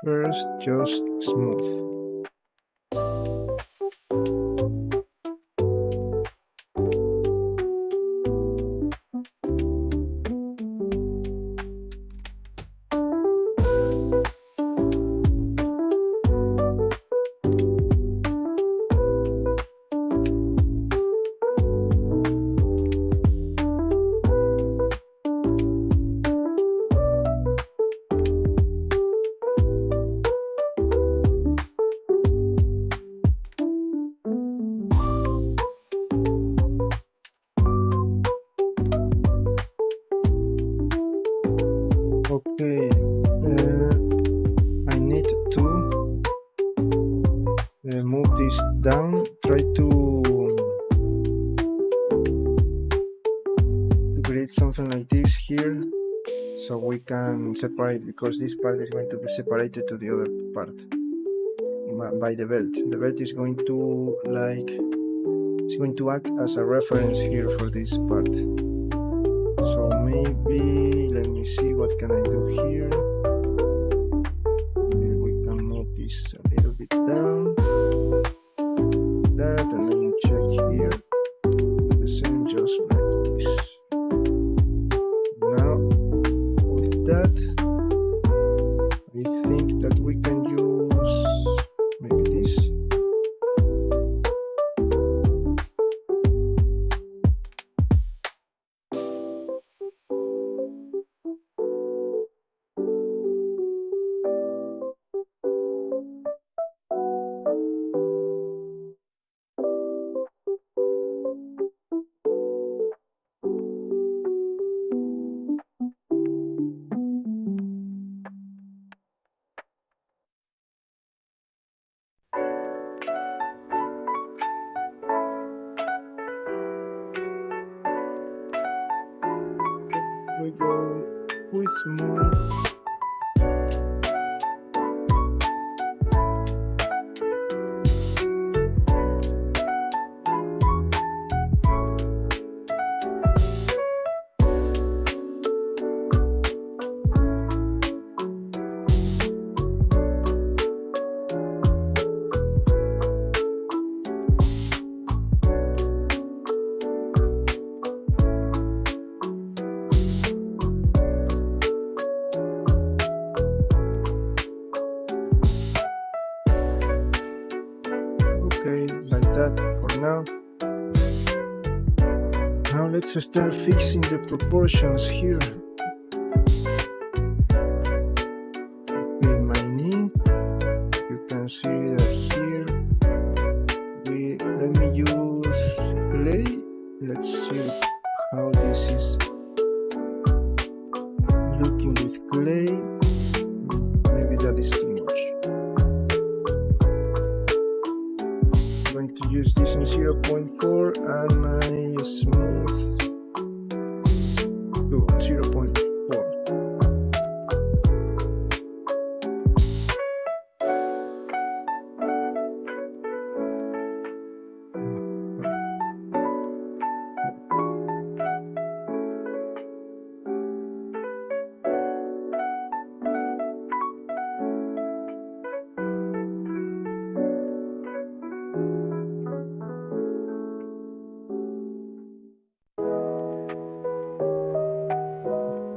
First, just smooth. Okay, I need to move this down, try to create something like this here, so we can separate, because this part is going to be separated to the other part by the belt. The belt is going to act as a reference here for this part. So maybe, let me see, what can I do here? Maybe we can move this a little bit down, that, and then check here, the same, just like this. Now, with that, I think that we can use maybe this. We go with more. Okay, like that for now. Now let's start fixing the proportions here. Okay, my knee, you can see that here. Let me use clay. Let's see how this is looking with clay. Maybe that is too much. I'm going to use this in 0.4 and I smooth to 0.4.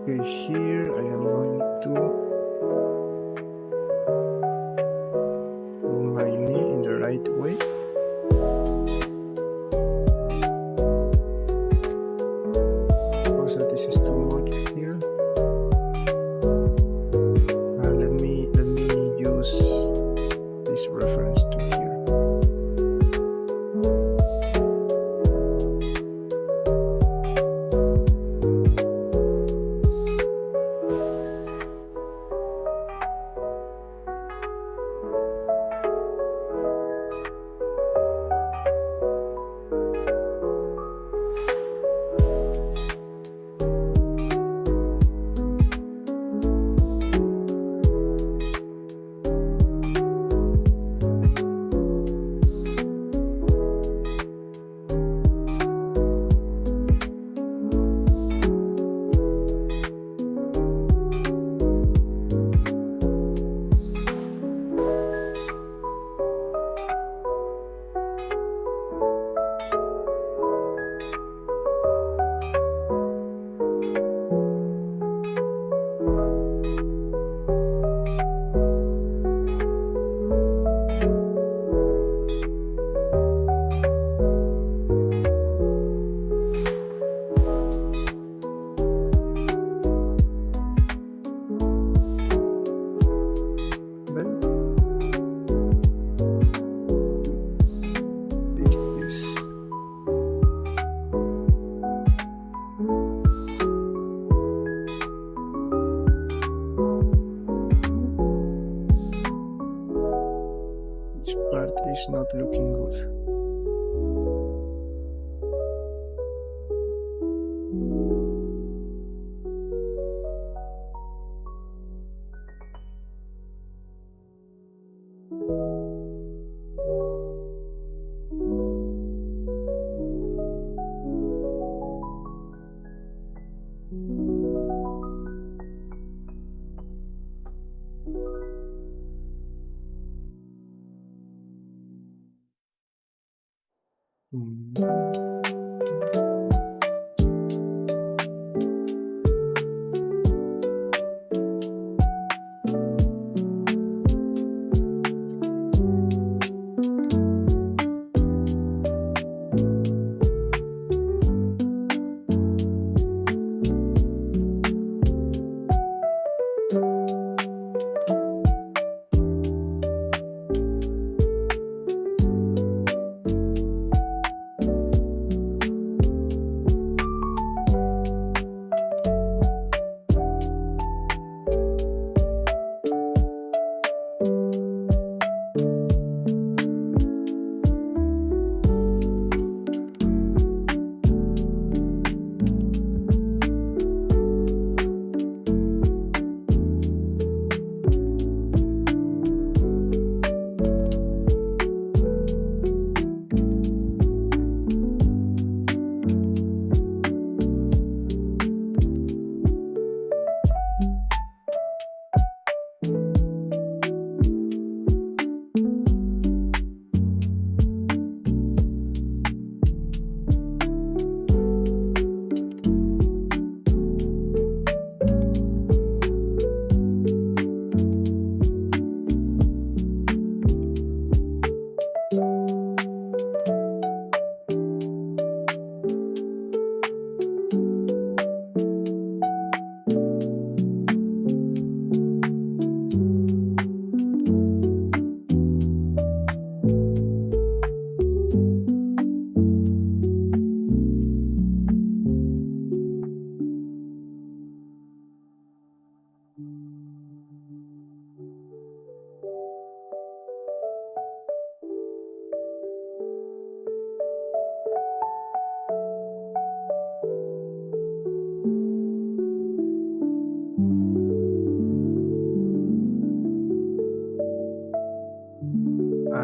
Okay, here I am going to move my knee in the right way. Suppose that this is too much here. Let me use this reference to here. Part is not looking good.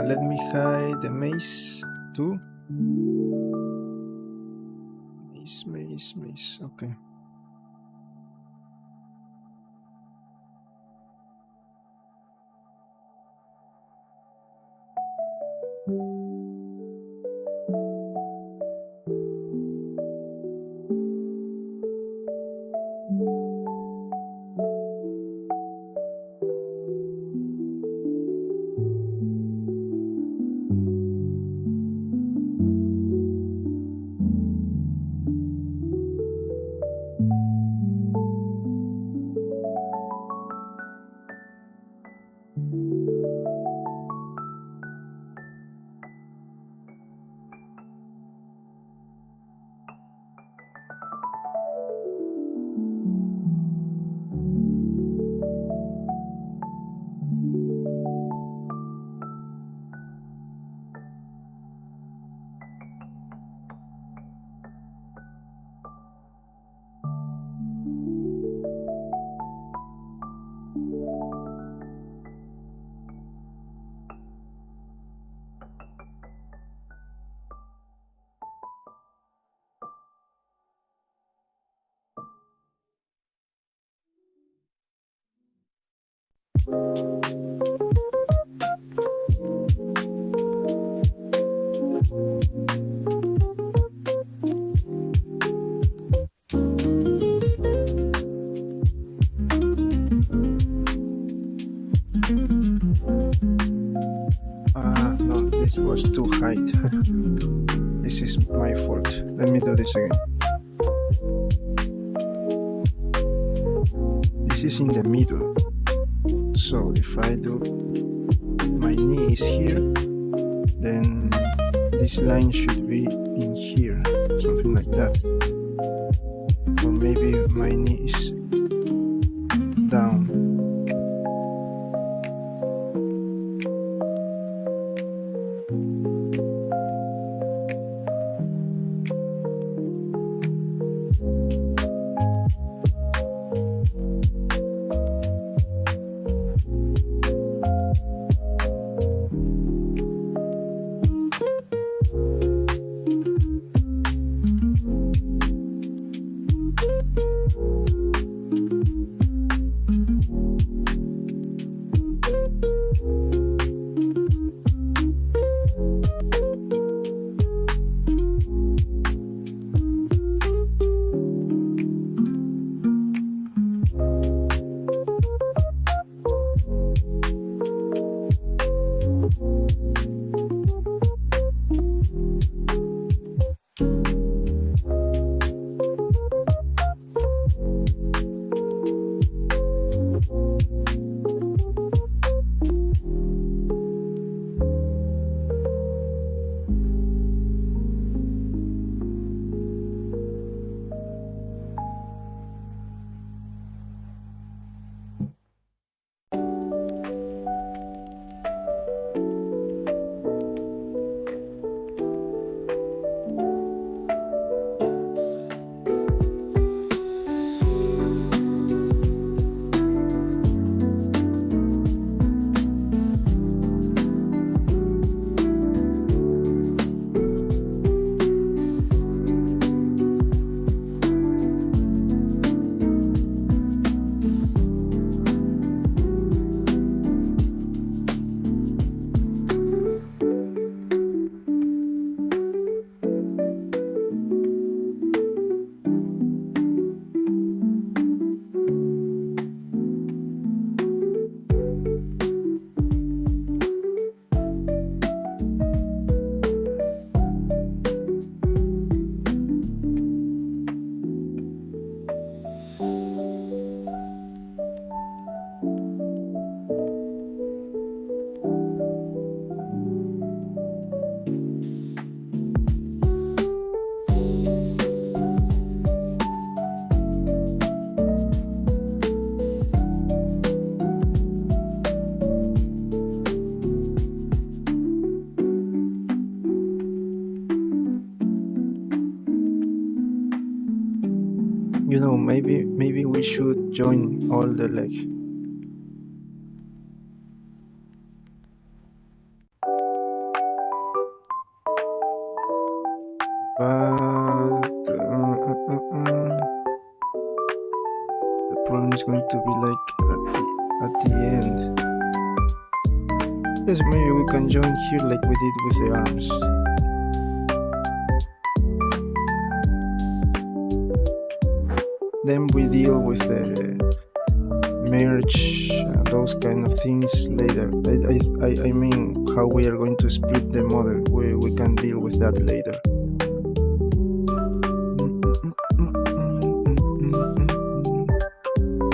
Let me hide the maze too. Maze. Okay. No, this was too high. This is my fault. Let me do this again. This is in the middle. So if I do, my knee is here, then this line should be in here, something like that. Or maybe my knee is down. Maybe we should join all the leg. But the problem is going to be like at the end. Yes, maybe we can join here like we did with the arms. Then we deal with the merge and those kind of things later. I mean how we are going to split the model. We can deal with that later.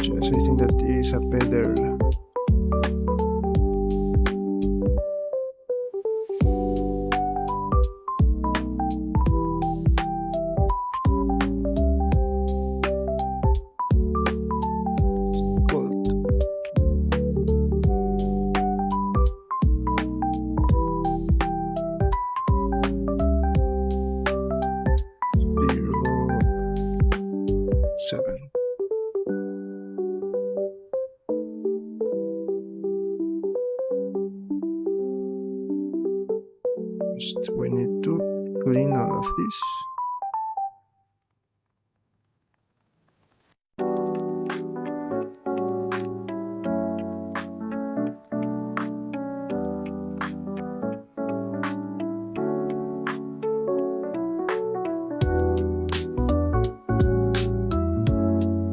Yes, I think that it is a better we need to clean all of this.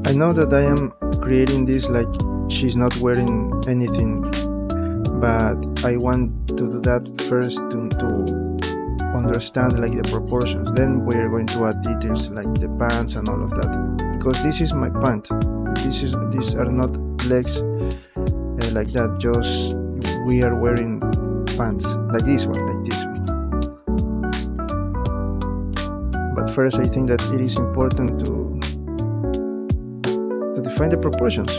I know that I am creating this like she's not wearing anything, but I want to do that first to understand like the proportions. Then we're going to add details like the pants and all of that, because this is my pant. These are not legs like that, just we are wearing pants like this one. But first I think that it is important to define the proportions,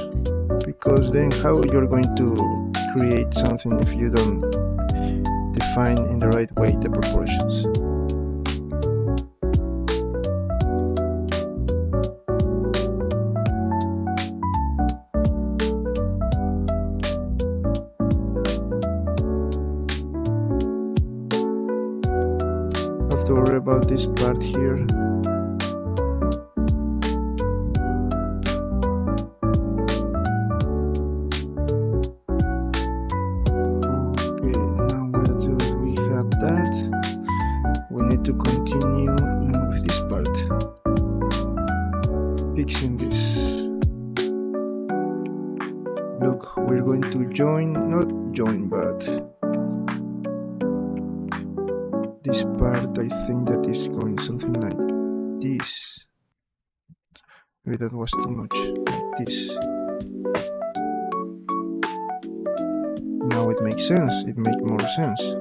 because then how you're going to create something if you don't define in the right way the proportions. Have to worry about this part here. To continue with this part, fixing this. Look, we're going to not join, but this part I think that is going something like this. Maybe that was too much, like this. Now it makes sense, it makes more sense.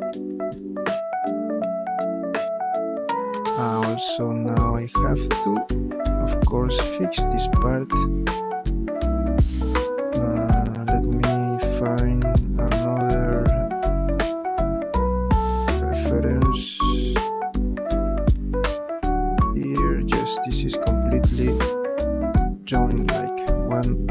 Also now I have to, of course, fix this part. Let me find another reference here. Just this is completely joined like one.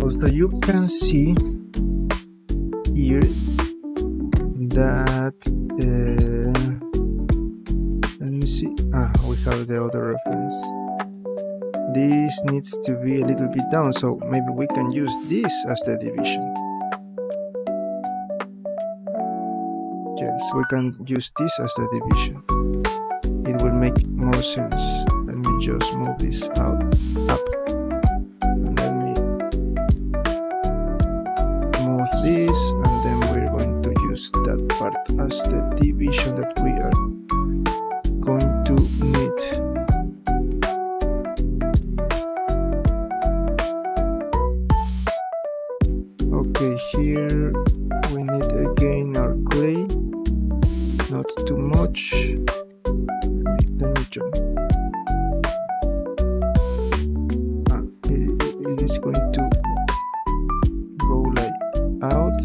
Also, you can see here that let me see. We have the other reference. This needs to be a little bit down, so maybe we can use this as the division. Yes, we can use this as the division. It will make more sense. Let me just move this up. This, and then we're going to use that part as the division that we are going to need. Okay, here we need again our clay, not too much. Let me join. It is going to go like out.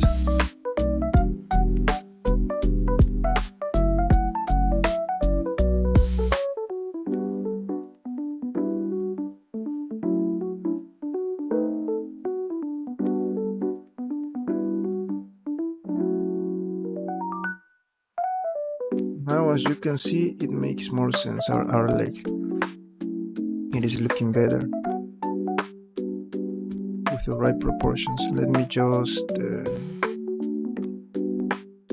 Now, as you can see, it makes more sense. Our leg, it is looking better with the right proportions. Let me just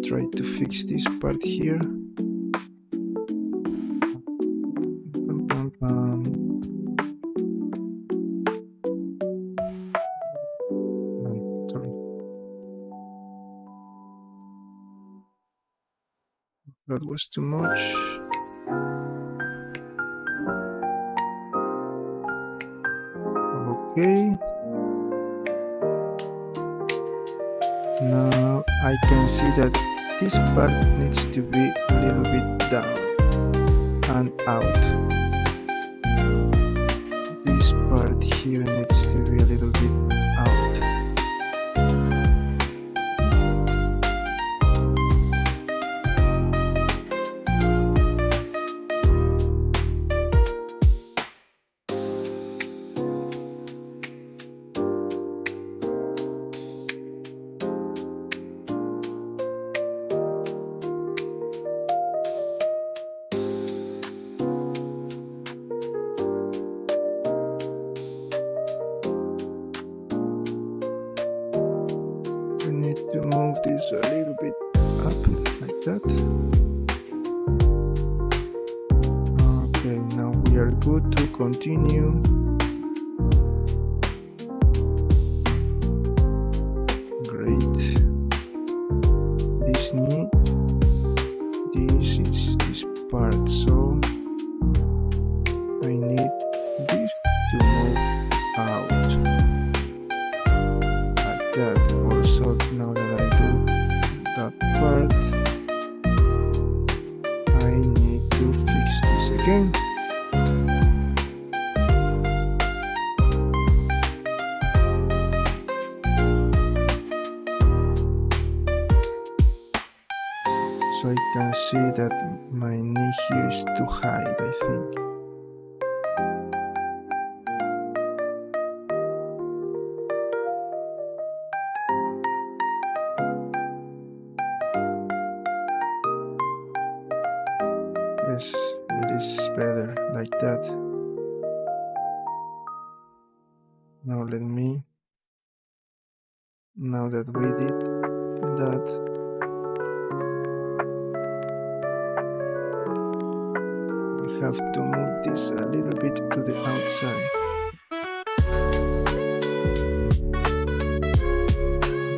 try to fix this part here. Sorry. That was too much. Okay. Now I can see that this part needs to be a little bit down and out. This part here needs to be a little bit out. just a little bit up like that. Okay, now we are good to continue. Great. This is this part, so I need this to move out like that. Also, now that I do that part, I need to fix this again. So I can see that my knee here is too high, I think. Yes, it is better like that. Now now that we did that, we have to move this a little bit to the outside.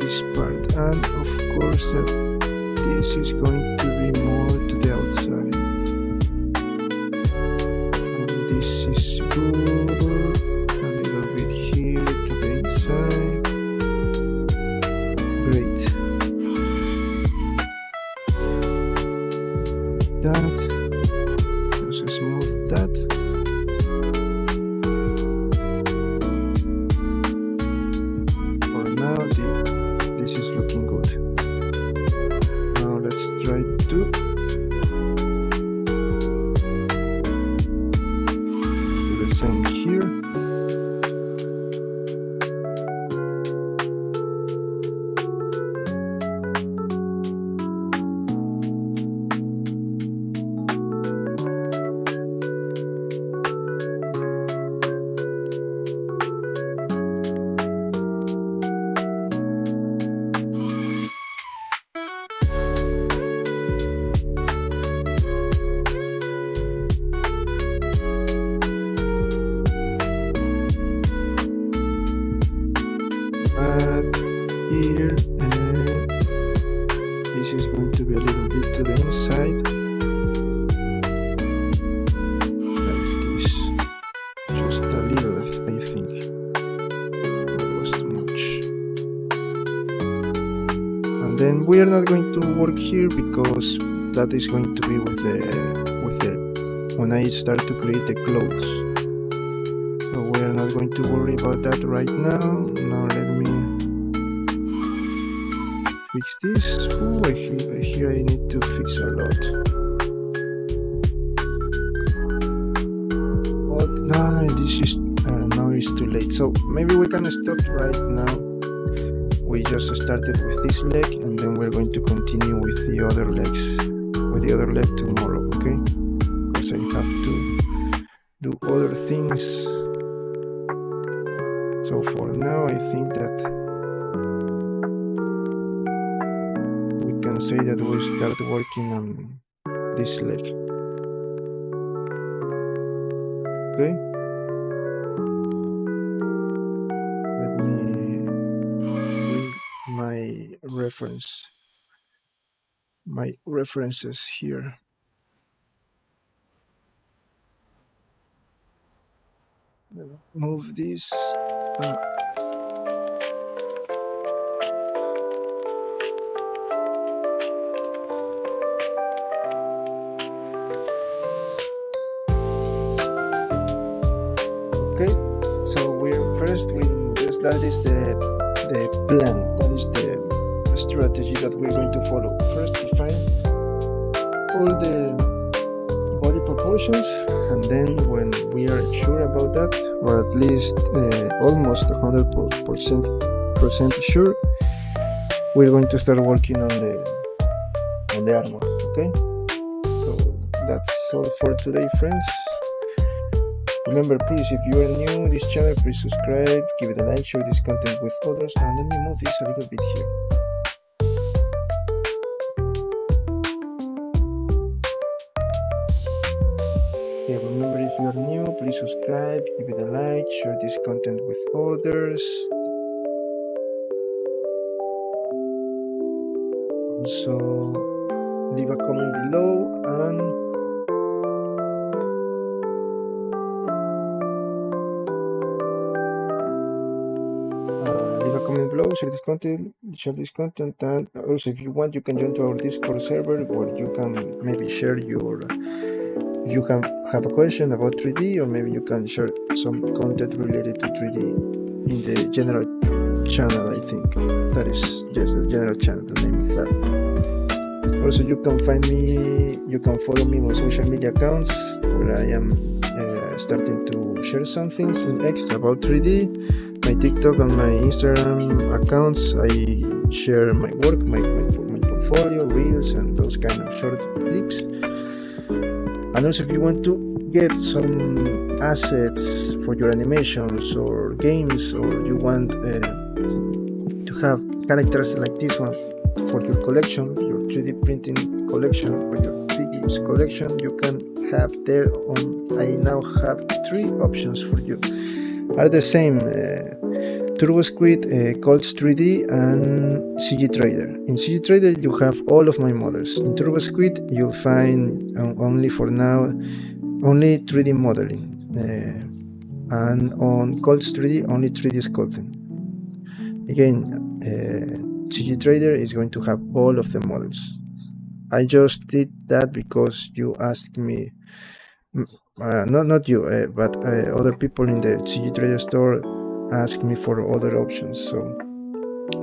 This part, and of course that this is going to be more to the outside. This is good. A little bit here to the inside. Great. That. Just smooth that. For now, this is looking good. Now let's try to same here. Here, this is going to be a little bit to the inside, like this, just a little, I think. That was too much. And then we are not going to work here because that is going to be with the when I start to create the clothes. So we are not going to worry about that right now. Now let me fix this. Oh, here I need to fix a lot. But no, this is now it's too late. So maybe we can stop right now. We just started with this leg, and then we're going to continue with the other legs, with the other leg tomorrow. Okay? Because I have to do other things. So for now, I think that we can say that we start working on this leg. Okay? Let me bring my references here. Move this. Okay, so that is the plan, that is the strategy that we're going to follow. First, define all the body proportions, and then when we are sure about that, or at least almost 100% sure, we're going to start working on the armor. Okay, so that's all for today, friends. Remember, please, if you are new to this channel, please subscribe, give it a like, share this content with others, and let me move this a little bit here. you are new, please subscribe, give it a like, share this content with others. Also, leave a comment below and share this content, and also if you want, you can join to our Discord server where you can maybe share your. If you have a question about 3D, or maybe you can share some content related to 3D in the general channel. I think that is just the general channel, the name of that. Also, you can find me, you can follow me on social media accounts where I am starting to share some things in X about 3D. My TikTok and my Instagram accounts, I share my work, my portfolio, reels, and those kind of short clips. And also, if you want to get some assets for your animations or games, or you want to have characters like this one for your collection, your 3D printing collection, or your figures collection, you can have there on. I now have 3 options for you. Are the same: TurboSquid, Colts 3D, and CG Trader. In CG Trader, you have all of my models. In TurboSquid, you'll find only for now only 3D modeling, and on Colts 3D only 3D sculpting. Again, CG Trader is going to have all of the models. I just did that because you asked me. Not you, but other people in the CG Trader store ask me for other options, so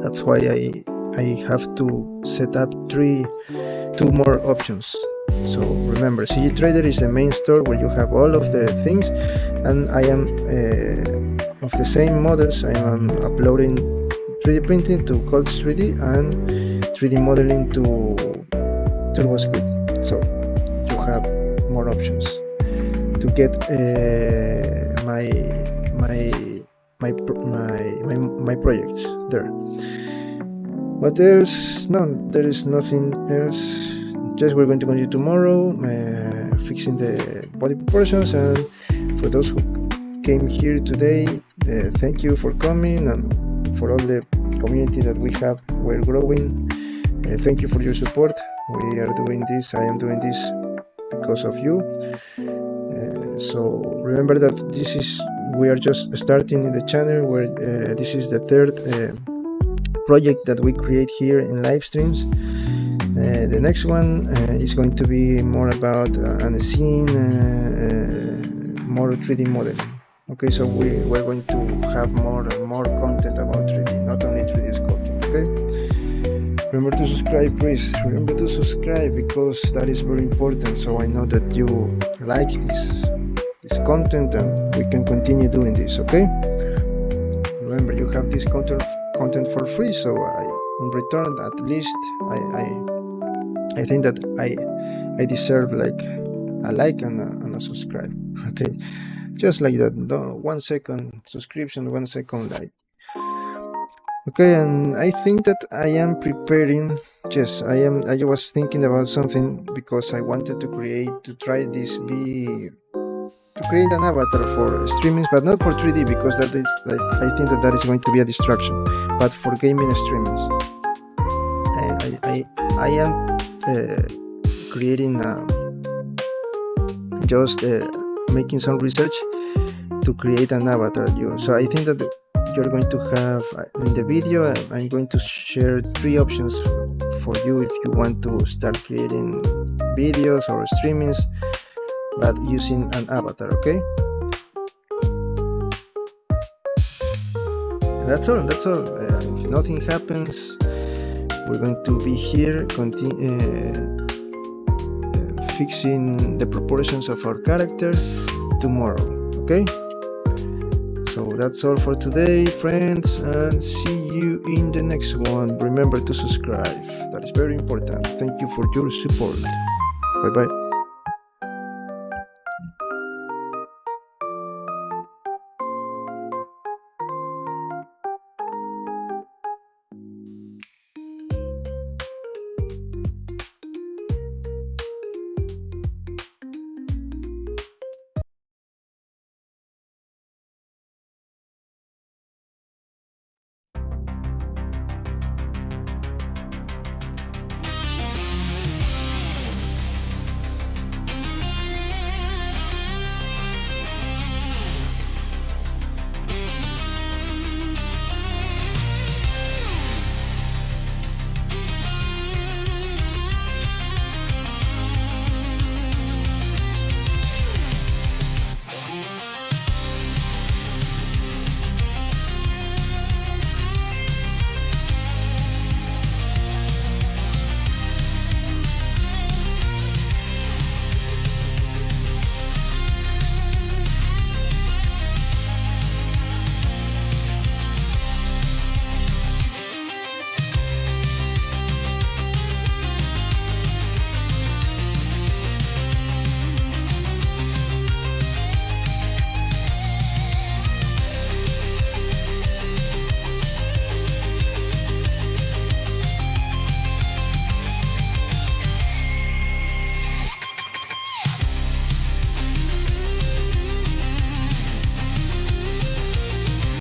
that's why I have to set up 2 more options. So remember, CG Trader is the main store where you have all of the things, and I am of the same models. I am uploading 3D printing to Colts 3D and 3D modeling to TurboSquid, so you have more options to get my projects there. What else? No, there is nothing else. Just we're going to continue tomorrow fixing the body proportions. And for those who came here today, thank you for coming, and for all the community that we have, we're growing. Thank you for your support. We are doing this. I am doing this because of you. So remember that we are just starting in the channel, where this is the 3rd project that we create here in live streams. The next one is going to be more about a scene, more 3D modeling. Okay, so we're going to have more and more content about 3D, not only 3D sculpting. Okay, remember to subscribe, please. Remember to subscribe, because that is very important, so I know that you like this content and we can continue doing this. Okay, remember, you have this content for free, so in return, at least I think that I deserve like a like and a subscribe. Okay, just like that. 1 second subscription, 1 second like. Okay, and I think that I am preparing. Yes, I was thinking about something, because I wanted to create an avatar for streaming, but not for 3D, because that is, I think that is going to be a distraction, but for gaming streamings. And I am creating just making some research to create an avatar. So I think that you're going to have in the video, I'm going to share 3 options for you if you want to start creating videos or streamings, but using an avatar. Okay, that's all. If nothing happens, we're going to be here fixing the proportions of our character tomorrow. Okay, so that's all for today, friends, and see you in the next one. Remember to subscribe, that is very important. Thank you for your support. Bye bye.